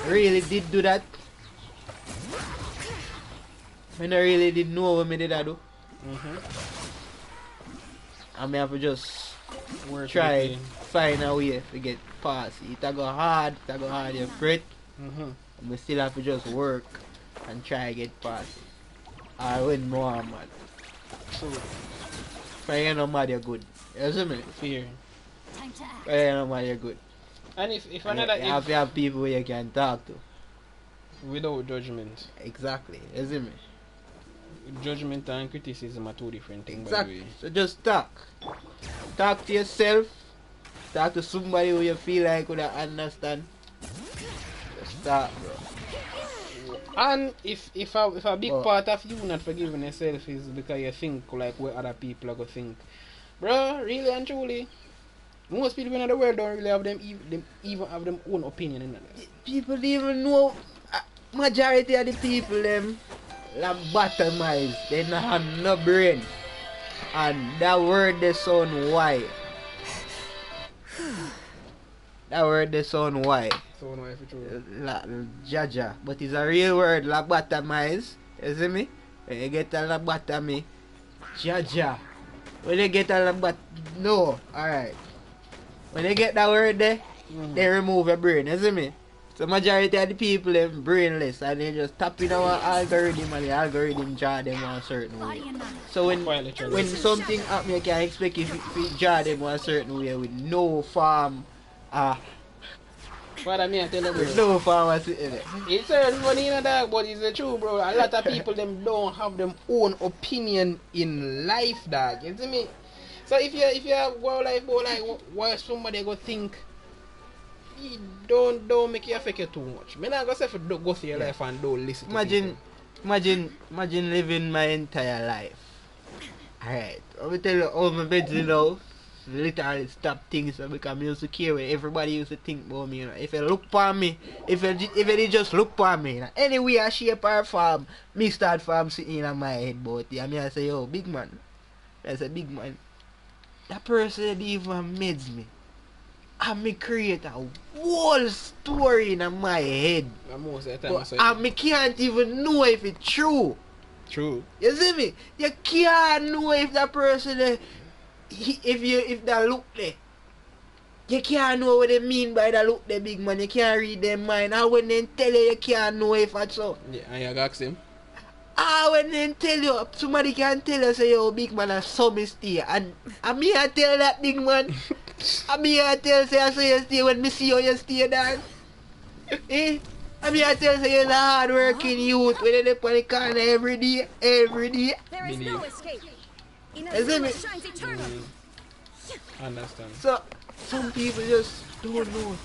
really did do that? I really did know what me did I do. And me have to just Work try with find a way to get past it. It go hard, you fret. it. We still have to just work and try to get past it. Or when more mad. True. When you're not mad, you're good. You see me? Fear. Time to act. When you're not mad, you're good. And if And another you have to have people where you can talk to. without judgment. Exactly. You see me? Judgment and criticism are two different things, by Exactly. the way. So just talk. Talk to yourself. Talk to somebody who you feel like would understand. Just talk, bro. And if a big Well, part of you not forgiving yourself is because you think like what other people are gonna think, bro, really and truly, most people in the world don't really have them even have them own opinion in that. People don't even know. Majority of the people them lobotomized. They don't have no brain. And that word they sound why. That word they sound why. So no, if it's true. Jaja. But it's a real word, lobotomize. You see me? When you get a lobotomy, Jaja. When you get a no, alright. When you get that word there, they remove your brain, you see me? So majority of the people them brainless and they just tap in our algorithm and the algorithm draw them one certain way. Body and mind. So Quietly, Charlie. when something happen, you can expect if it draw them one certain way with no farm, What I mean, I tell you, with bro. no farmer sitting there. It's funny, dog, but it's the truth, bro. A lot of people them don't have them own opinion in life, dog. You see me? So if you go like why somebody go think, don't make it affect you too much. Me not go say for go through your life and don't listen. Imagine living my entire life. Alright, I will tell you all my beds now. Literally stop things because I used to care what everybody used to think about me. You know. If you look for me, if they just look for me, you know, anyway I shape or form, me start from sitting in my head about it. And I say, yo, big man. I say, big man. That person didn't even meds me. And me create a whole story in my head. Most of the time, I say, And me can't even know if it's true. true. You see me? You can't know if that person if that look there. You can't know what they mean by that look there, big man. You can't read their mind. And when they tell you, you can't know if that's so. Yeah, and you ask him. When they tell you, somebody can tell you, say, yo, big man, I saw me stay. And me I tell that big man. And me I tell, say, I saw you stay when me see how you stay, dad. Eh? And me I tell, say, you're a hard working youth. When they on the corner every day. There is no escape. Is it me? Shines eternal. Understand. So, some people just don't know.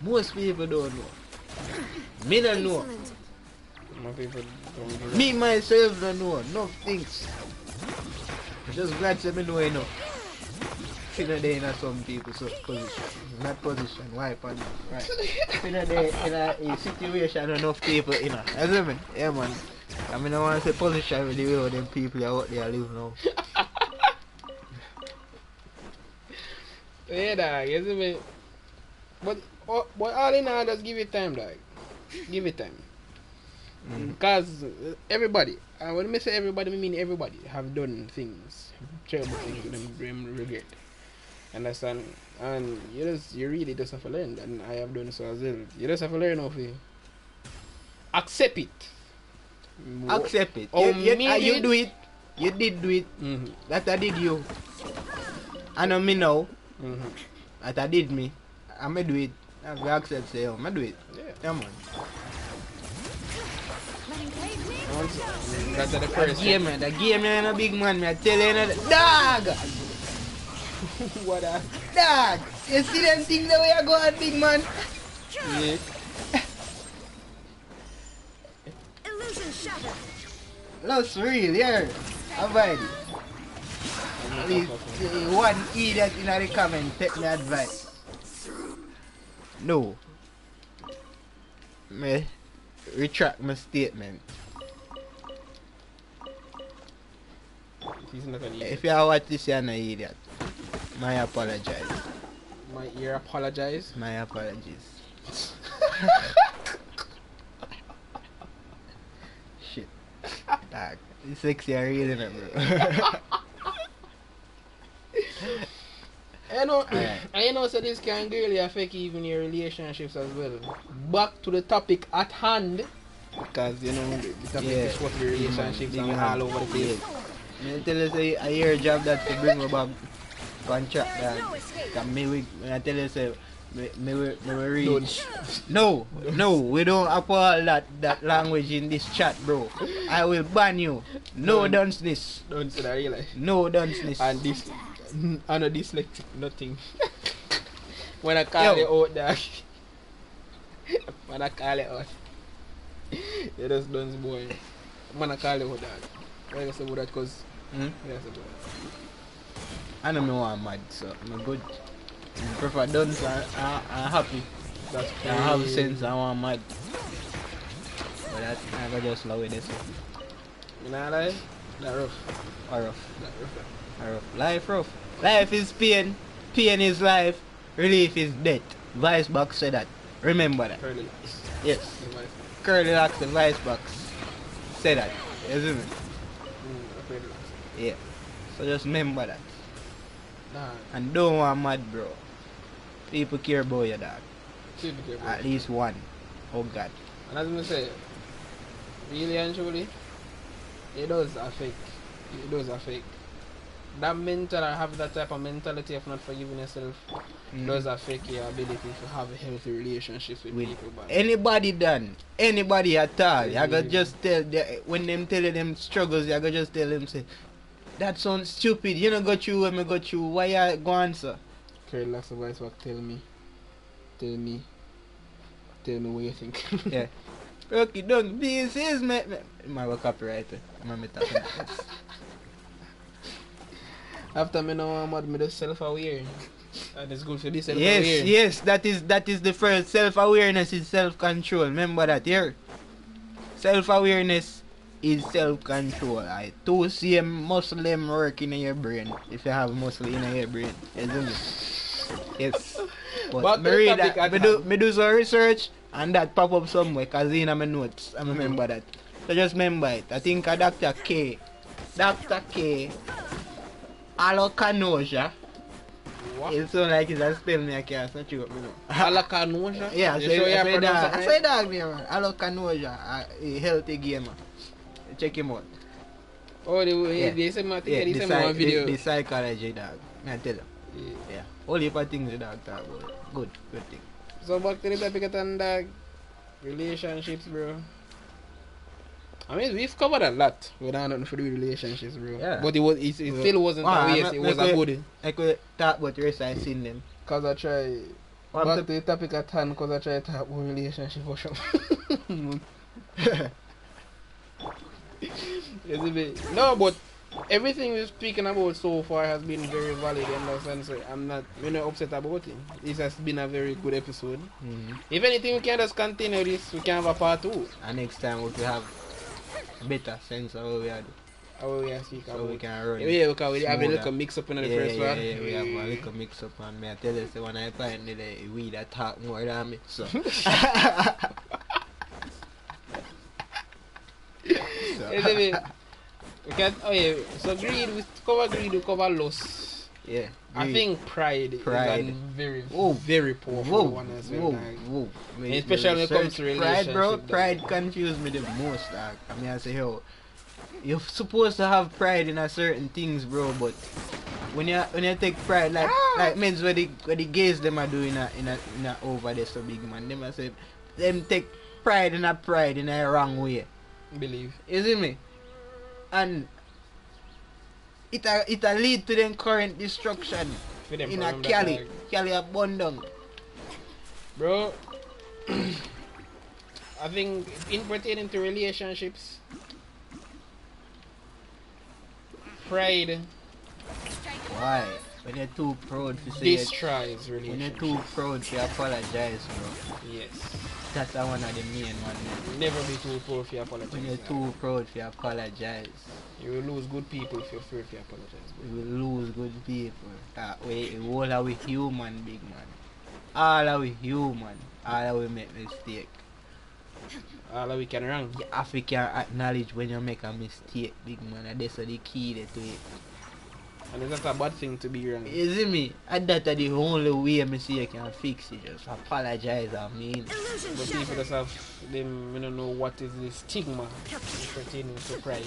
Most people don't know. Me don't know. Excellent. More people don't do that. Me myself don't know. Enough things. I'm just glad to me know enough. You know they in some people's position. Not position, why position? Right. You know they in a situation enough people in a. You see me? Yeah man. I mean I want to say position with the way how them people out there live now. Yeah, dog, you see me? But all in all, just give it time, dog. Give it time. Because everybody, and when I say everybody, I mean everybody, have done things, terrible things them regret. Understand? And you really just have to learn, and I have done so as well. You just have to learn how to accept it. Accept it. Oh, You do it. You did do it. That I did you. I know me now. That I did me. I may do it. I will accept say, I do it. Yeah. Yeah man. so. That's the first game, man. The game, man, a big man. Me I tell you, dog. What a Dog. You see them things the way I go on, big man? yeah. Illusion shattered. Looks real, yeah. Avoid it. At least one idiot in the comment take my advice. No. Me retract my statement. He's not an idiot. If you watch this, you're an idiot. My apologize. My ear apologize. My apologies. Shit. Dog. It's sexy and real, innit, bro? I know so this can really affect even your relationships as well. Back to the topic at hand. Because you know the topic is what the relationships and all over the place. I tell you say a year job that to bring me back contract that can me I tell you say me reach. No, we don't uphold that language in this chat, bro. I will ban you. No dunceness. Don't say that really. No dunceness. And this I'm not dyslexic, nothing. When I call it out that when I call it out. You just dunce boy. When I call it out that. Why you say about that? Because I don't know I'm mad, so I'm good. I prefer dunce and happy. That's I have sense and I'm mad. But that I go just slow with this. You know like? That rough. Or rough. That rough. Life rough. Life is pain. Pain is life. Relief is death. Vice box say that. Remember that. Curly locks. Yes. The vice. Curly locks the vice box. Say that. Isn't it? Curly locks. Yeah. So just remember that. Nah. And don't want mad, bro. People care about your dog. Super careful. At least one. Oh God. And as I say, really and truly, it does affect. It does affect. That mental or have that type of mentality of not forgiving yourself does affect your ability to have a healthy relationship with people. But Anybody done, anybody at all, you gotta just tell when them tell you them struggles, you gotta just tell them say, that sounds stupid, you know go through when I go through, why you go answer? Curly locks the voice back, tell me what you think. Yeah. Okay, don't this is my copywriter. I'm talking. After me know I'm mad, me just self-aware. And it's good for this self-aware. Yes, that is the first. Self-awareness is self-control. Remember that here. Self-awareness is self-control. I two same muscle them working in your brain. If you have muscle in your brain, isn't it? Yes. But me do some research and that pop up somewhere cause in my notes. I remember that. So just remember it. I think Dr. K. Alocanoja. What? It sounds like it's a spell me I can't search you up, you know. Alacanoja? Yeah, You sure you pronounce I it say right? dog name, man. Alocanoja, a healthy gamer. Check him out. Oh, they say my thing, they say my video. The psychology dog. I tell you. Yeah. Yeah. All the things the dog talk about. Good thing. So back to the topic at hand, dog. Relationships, bro. I mean, we've covered a lot without nothing for the relationships, bro. Yeah. But it still wasn't a waste. It was a good. I could talk about the rest I seen them. Cause I try. Back to the topic at hand, cause I try to talk about relationship for sure. No, but everything we're speaking about so far has been very valid in that sense. I'm not upset about it. This has been a very good episode. If anything, we can just continue this. We can have a part 2. And next time we have better sense of what we are doing. How we are speaking So about. we can run. Yeah, because we have a little mix up in the first one. Yeah, we have a little mix up and me I tell you, so when I find the weed that talk more than me. So. So greed, we cover loss. Yeah. I think pride is a very powerful one as well. Especially when it comes to relationship. Pride, bro, pride confused me the most, dog. I mean, I say, yo, you're supposed to have pride in a certain things, bro, but when you take pride, like men's where the gays them are doing in a over there so big man, them I say them take pride in a wrong way. Believe. You see me? And it lead to them current destruction For them in for a them that Cali. like- Cali abundant. Bro, I think in pertaining to relationships, pride Why? When you're too proud to say it, destroys when you're relationships. too proud to apologize, bro. Yes. That's one of the main one. Never be too poor if you apologize. When you're too proud to apologize, You will lose good people if you're afraid if you apologize. we will lose good people. That way, all are we human, big man. All are we human. All are we make mistake. All we can wrong. You have to can acknowledge when you make a mistake, big man. And that's the key to it. And it's not a bad thing to be wrong. You see me? And that's the only way I see you can fix it. Just apologize, I mean. Illusion But people shattered. just have them, you don't know what is the stigma pertaining to pride.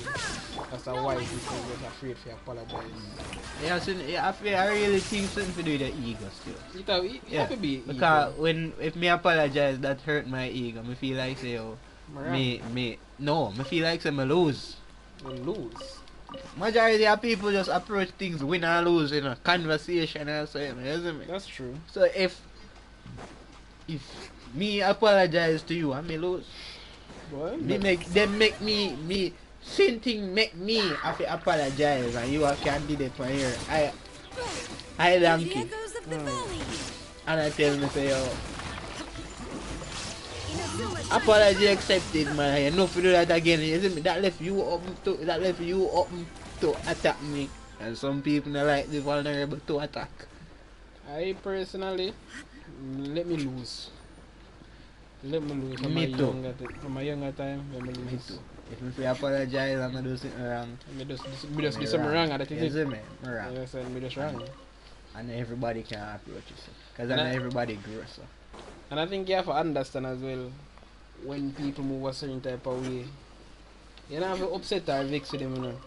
That's why people get afraid to apologize. Yeah, so, yeah, I really think something to do with the ego still. It Yeah, have to be because if me apologize, that hurt my ego. Me feel like say, oh, me feel like say me lose. you lose. Majority of people just approach things win or lose in a conversation or something, you see me? That's true. So if me apologize to you and me lose, Boy, make me same thing make me have to apologize and you are candidate for here. I The donkey echoes of the valley. and I tell me say yo Inazuma apology accepted, man. You know if you do that again, you see me? That left you open to attack me. And some people are like the vulnerable to attack. I personally, let me lose. Let me lose. From Me my too. From my younger time, let me lose. Me too. If you apologize, I'm gonna do something wrong. Me just do something wrong at the You time. see me? I'm wrong. Yes, and me just wrong. And everybody can approach you, because And I know I- everybody grows. So. And I think you have to understand as well when people move a certain type of way. You don't have to upset or vex with them, you know.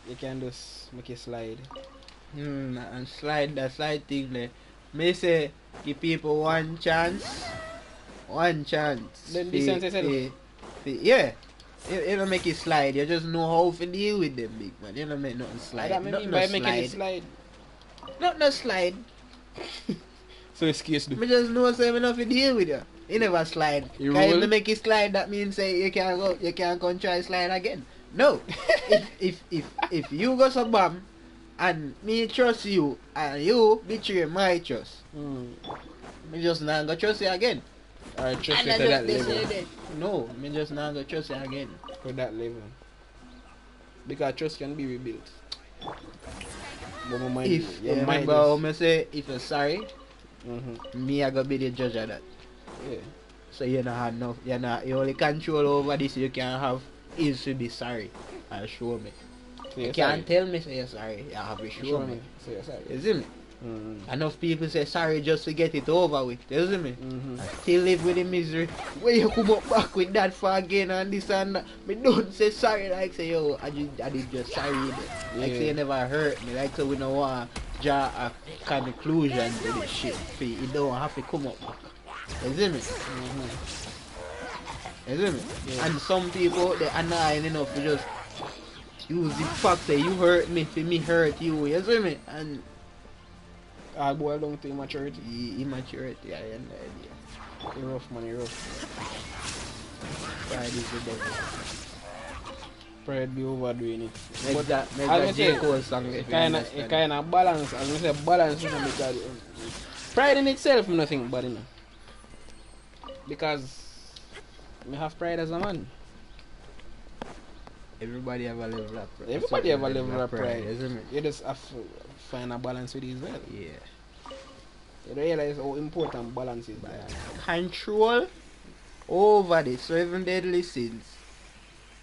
You can just make it slide. And the slide thing there. May say give people one chance. Then the sense itself. Yeah. You don't make it slide. You just know how to deal with them, big man. You don't make nothing slide. That mean by making it slide. Not no slide. So excuse me. Me just know say me not to deal with you. You never slide. You Cause if roll? me make it slide, that means say you can't go and try slide again. No. if you go so bam and me trust you and you betray my trust, me just not gonna trust you again. I trust And you I to that just level. say that. No, me just not gonna trust you again. To that level. Because trust can be rebuilt. But my mind, If you your mind remember how is, me say if you're sorry, me I gonna be the judge of that. yeah. So you don't have enough. You only control over this you can have is to be sorry and show me. So You you're can't sorry. tell me say you're sorry. You have to show me. So you're sorry. You see me? Enough people say sorry just to get it over with. You see me? I still live with the misery. When you come up back with that for again and this and that, me don't say sorry like say yo I did just sorry with it. Like say you never hurt me. Like so we don't want to draw a conclusion to this shit. See, you don't have to come up back. You see me? You see me? Yeah. And some people they annoying enough to just use the fact that you hurt me for me hurt you. You see me? And I boil down to immaturity. immaturity, I have no idea. You're rough, man, you're rough. Pride is the devil. Pride be overdoing it. Make But that as I J. say, Cole song if you understand. it kind of balance. As I say, balance is because pride in itself is nothing but enough. Because me have pride as a man. Everybody have a level of pride. Everybody have a level of pride. isn't it? You just have to find a balance with it as well. Yeah. You realize how important balance is. There. Control over this. So even deadly sins.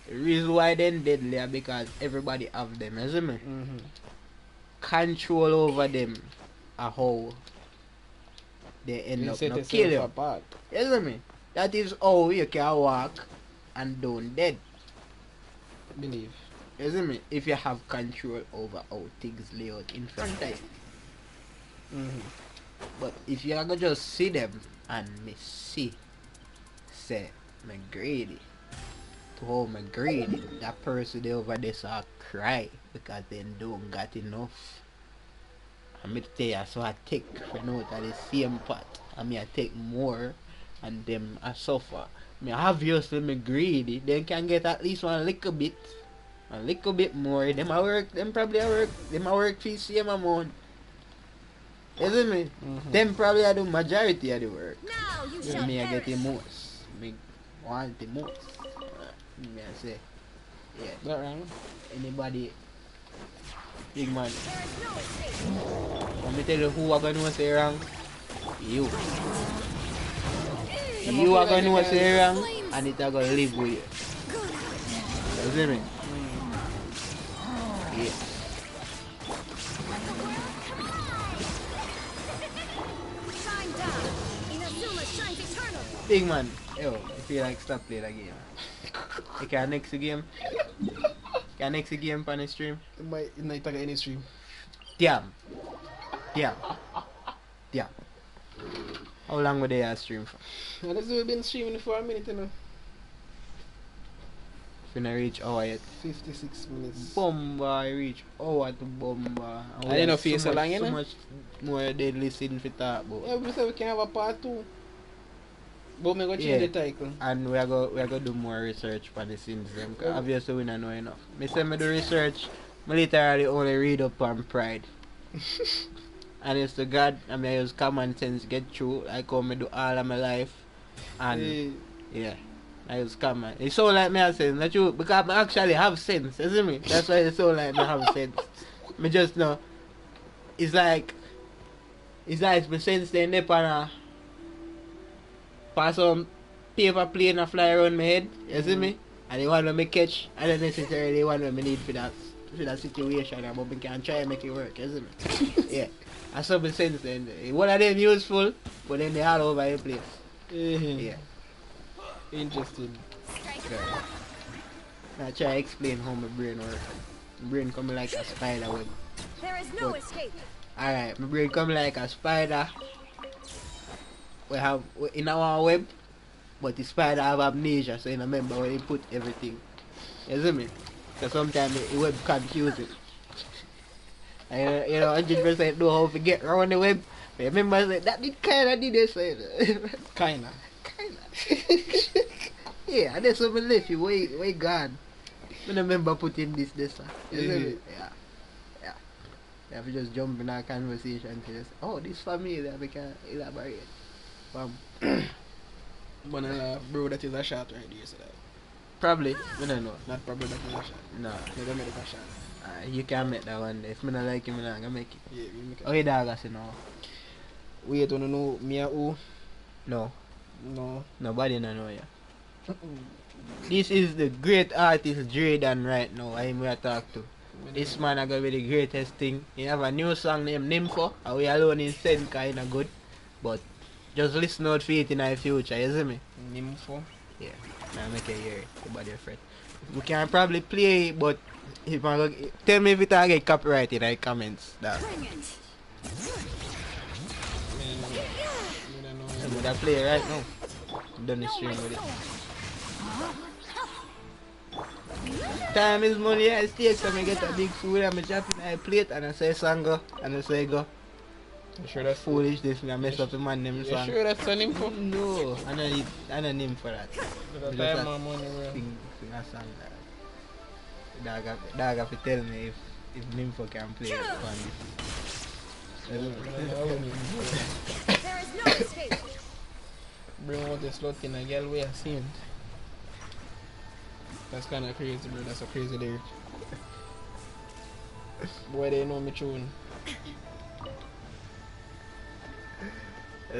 The reason why they're deadly are because everybody have them, isn't it? Control over them are how they end You up set not yourself kill you. apart. Isn't it? That is how you can walk and don't dead. Believe. Isn't it? If you have control over how things lay out in front of you. But if you are gonna just see them and me see, say, me greedy, to home greedy. That person they over there so cry because they don't got enough. I'm going to tell you, so I take for note of the same pot. I mean, I take more and them I suffer. I mean, obviously, me greedy. They can get at least one little bit. A little bit more. Them I work, them probably I work. Them I work for the same amount. Isn't me? Them probably I do majority of the work. Now you So shall me I get the perish. most. Me want the most. Me I say, yeah. That right? Anybody, big man. There is no escape. Let me tell you who I gonna know say wrong. You. You are gonna know say wrong, and it are gonna live with you. You see me? Yeah. Shine down. Inazuma shines eternal. Big man, yo, I feel like stop playing the game. You can next game. Can next game on the stream. It might take any stream. Damn. Damn. Damn. How long would they stream for? Well, let's do it been streaming for a minute, you know. Finna reach hour yet. 56 minutes. Bomba, I reach hour to bomba. I didn't know feel so long, you So know? much more deadly sin for talk about. Yeah, we said we can have a part 2. But me go change the title. And we are go do more research for the sins them. 'Cause obviously we don't know enough. Me say me do research, me literally only read up on pride. And it's to God, I mean I use common sense get through like how me do all of my life. And yeah. I use common. It sound like me have sense, not you, because I actually have sense, you see me? That's why it sound like me have sense. Me just know it's like my sense then up on a for some paper plane a fly around my head, you see me? And the one when me catch, I don't necessarily want what me need for that situation, but me can try and make it work, you see me? Yeah. That's some my sense then. One of them useful, but then they all over the place. Yeah. Interesting. I try to explain how my brain works. My brain come like a spider web. There is no But- escape. Alright, my brain come like a spider. We have in our web, but the spider have amnesia, so you remember where they put everything. You see me? So sometimes the web confuse it. And you know, 100% know how to get around the web. But remember, that did kinda did this. Kinda. Yeah, and that's what I left you. Where gone? I remember putting this. You see me? Yeah. You have to just jump in our conversation to just, oh, this familiar, we can elaborate. But bro, that is a shot right there, so that. Probably, I don't know. Not probably that is a shot. No. You don't make a shot. You can make that one. If I don't like it, I'm not gonna make it. Yeah, we make it. Oh, you dog, I say no. Wait, wanna know me and who? No. No. Nobody no know you. This is the great artist Drayden right now. I'm gonna talk to. This man are gonna be the greatest thing. He have a new song named Nympho. And we alone in send kinda good. But just listen out for it in the future, you see me? Nympho. Yeah. I'll make it hear it. Nobody afraid. We can probably play it, but if I go, tell me if it will get copyrighted in the comments. That. Bring it. Me don't know. I'm gonna play it right now. I'm done the stream with it. Time is money, I stay so I get a big food and I chop in my plate and I say sango and I say go. You sure that's Foolish this and I mess up the man name You song. sure that's a Nympho? No, I don't need for that. Because Just I a have more money, bro. Sing a song that. Dog have to tell me if Nympho can play it for me. There is no escape. Bring out the slut in a girl way I seen. That's kinda crazy, bro. That's a crazy lyric. Boy, they know me tune.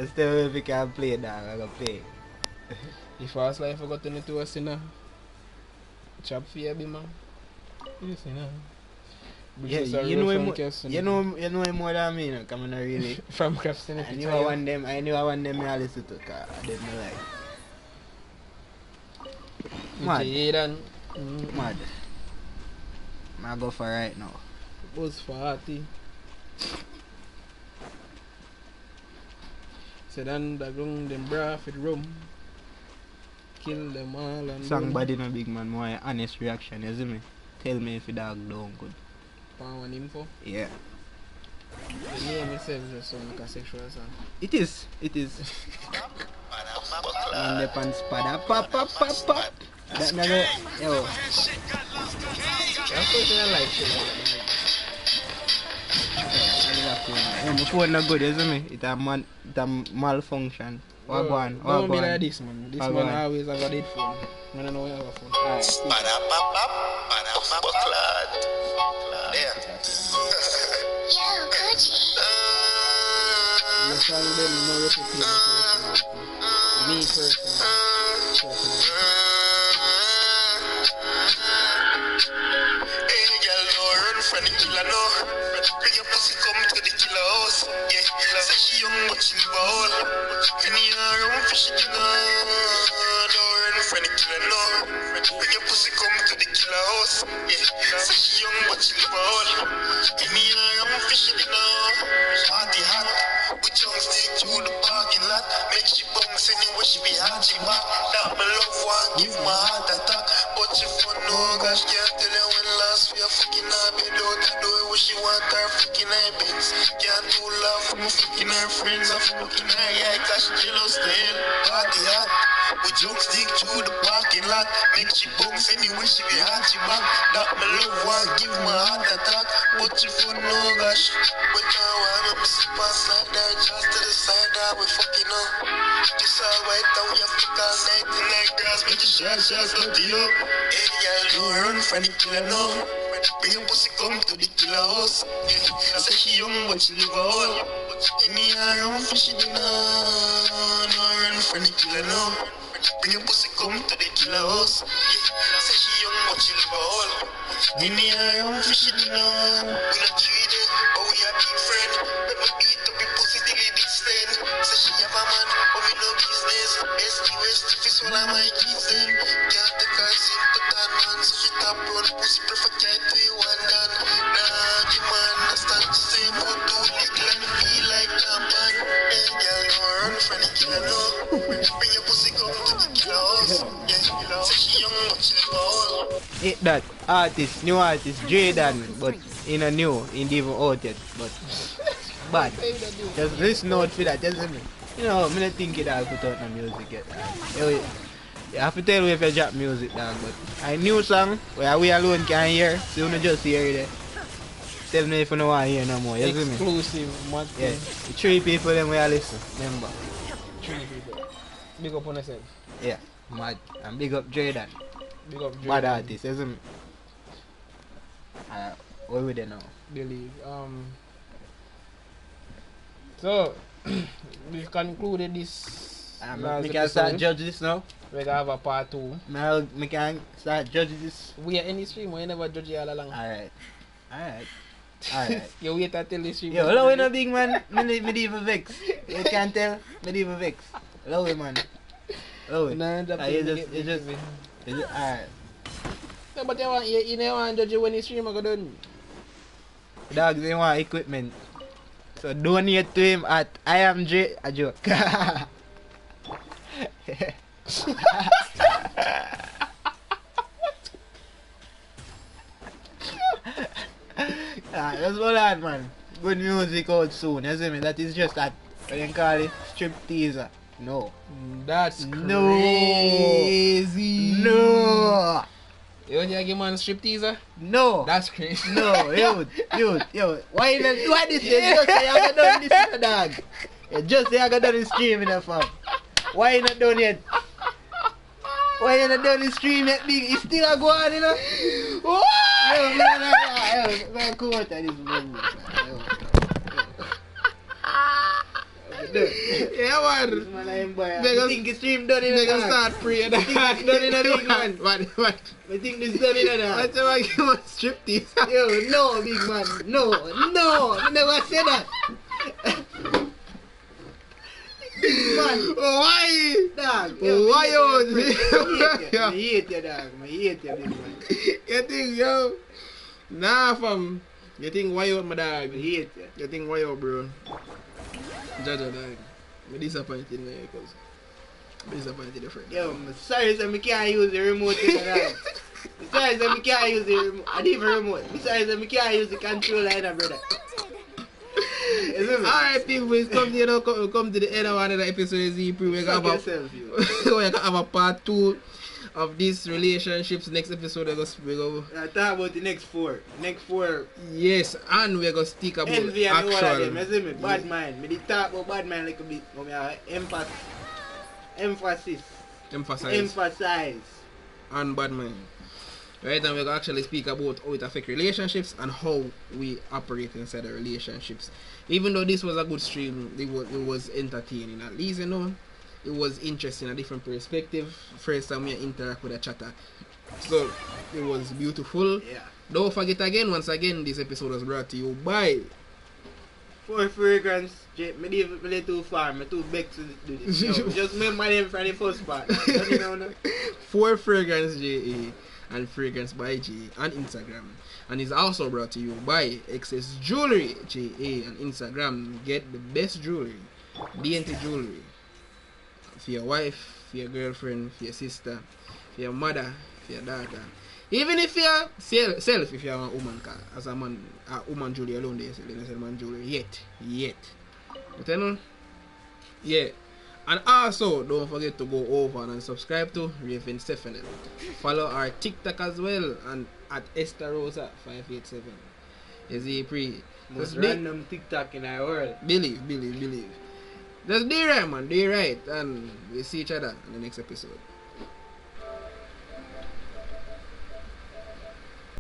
Still if you can play it, dog, I can play it. If fast life I got into a sinner, chop for you, man. You see now. Yeah, you know him more than me, you know, come on, really. From Crafton. I knew I want them I listen to, cause I didn't like. Mad. Mad. I go for right now. Was for Artie. So then the ground them bra for the room. Kill them all and Song body no big man, more honest reaction, you see me? Tell me if the dog down good. Power and info. Yeah. The name itself just sound like a sexual song. It is. Man, the pants spada pop. That nigga, yo. That's what I like shit like My phone not good, you see me? It a malfunction. What go on? Don't be like this, man. This What man go on? always have a dead phone. I don't know where I have a phone. Alright. You tell them no reputation. Me personally. Hey, girl, no run from the killer, no. Bring your pussy, come to the killer house. Yeah, say she young, but she ball. Can you run for shit, you know? No run from the killer, no. Bring your pussy, come to the killer house. Yeah, say she young, but she ball. Can you run for shit, you know? Party hot. We jump stick through the parking lot. Make she bounce anywhere she be hot, she back. That my love one, give my heart attack. But she for no gosh, can't tell you when last we are fucking her bed out the door. What she want her fucking her beds. Can't do love from fucking her friends. I'm fucking her, yeah, cause she jealous still. Party hot. We jump stick through the parking lot. Make she bounce anywhere she be hot, she back. That my love one, give my heart attack. But she for no gosh. But now I'm pass like that, just to the side that we fucking up. Just all white down your fuck all night in that grass, make you shots up to you. Hey, girl, don't run from the killer, no. Bring your pussy, come to the killer house. Yeah, say she young, but she live all. Any run for she do not. No run from the killer, no. Bring your pussy, come to the killer house. Yeah, say she young, but she live all. Any run for she do not. We not treated, but we are big friend. Let me beat up your pussy till it extend. Say she have a man, but me no business. West, if it's all of my kids then. Can't take her simple tan man. So she tap run pussy, prefer can't do you one done. Nah, the man understand the same, but too little and feel like that man. Hey, girl, no run from the killer, no. Bring your pussy, come to the killer house. Yeah, say she young, but she live all. Hit that artist, new artist, Jaden, but in a new, in even out yet, but just listen out for that, just me. You know, I don't think it I'll put out no music yet. You have to tell me if you drop music down, but a new song where we alone can hear, so you don't just hear it. Tell me if you don't want to hear no more, you see me? Exclusive, mad Yeah, thing. 3 people them will listen, remember? 3 people. Big up on yourself. Yeah, mad. And big up Jaden, Big up bad Drake. artist, you see me? Where we there now? Believe. So we've concluded this. last We can start episode. judge this now. We're gonna have a part 2. We can start judge this. We are in the stream, we never judge you all along. Alright. You wait until the stream. Yo, hello, we no big man. Me even vex. You can't tell. Me even vex. Hello, man. Hello. Nah, You just. Alright. No, but you never want to judge you when the stream go done. Dogs, they want equipment. So donate to him at IamJ. A joke. That's all that, man. Good music out soon, you see me? That is just that, what you call it, strip teaser. No. That's No. crazy. No. You want to give man a strip teaser? No. That's crazy. No, yo. Why you why this? You just say I got done this, dog. You just say I got done the stream in the fam. Why you not done yet? Why you not done the stream yet, big? It's still a go on, you know? Yo, man, come out of this room. Yeah, man. Man, I am boy. I Niggas- think the stream done in They the can start praying. I think it's done in a big man. What? I think this done in a dog. What's about give a strip teaser? Yo, no, big man. No. I never said that. Big man. Why? Dog. Why you? I hate you, dog. I hate you, big man. You think, yo? Nah, fam. You think why out, my I dog? hate you. You think why out, bro? Jaja, dog. I'm disappointed in you, cause Disappointed your friend. Yo, I'm sorry that I can't use the remote tonight. I'm sorry that I can't use the remote. I need a remote. I'm sorry that I can't use the controller either, brother. Alright, people, we come to the end of another episode of Z Pre. We Fuck can yourself, you. have a part 2 of these relationships. Next episode, we go. Talk about the next 4. Next 4. Yes, and we're going to speak about Envy and all of them. actual. You see me? Bad mind. Me dey talk about bad mind like a bit. But me have emphasis. Emphasize. And bad mind. Right, and we're going to actually speak about how it affects relationships and how we operate inside the relationships. Even though this was a good stream, it was entertaining. At least, you know, it was interesting, a different perspective. First time we interact with a chatter. So, it was beautiful. Yeah. Don't forget again, once again, this episode was brought to you by 4 fragrance. Me didn't play too far. Me too big to do this. Yo, just remember them from the first part. Don't you know, no? 4 Fragrance JA and Fragrance by G on Instagram. And it's also brought to you by Excess Jewelry JA on Instagram. Get the best jewelry, dainty jewelry for your wife, for your girlfriend, for your sister, for your mother, for your daughter. Even if you're self, if you're a woman, as a man, woman jewelry alone, they say man jewelry yet. But you know, yeah. And also, don't forget to go over and subscribe to Raven Stephanie. Follow our TikTok as well, and at Esther Rosa 587. Is he pre? Most random TikTok in our world. Believe. Just do right, man. Do right, and we'll see each other in the next episode.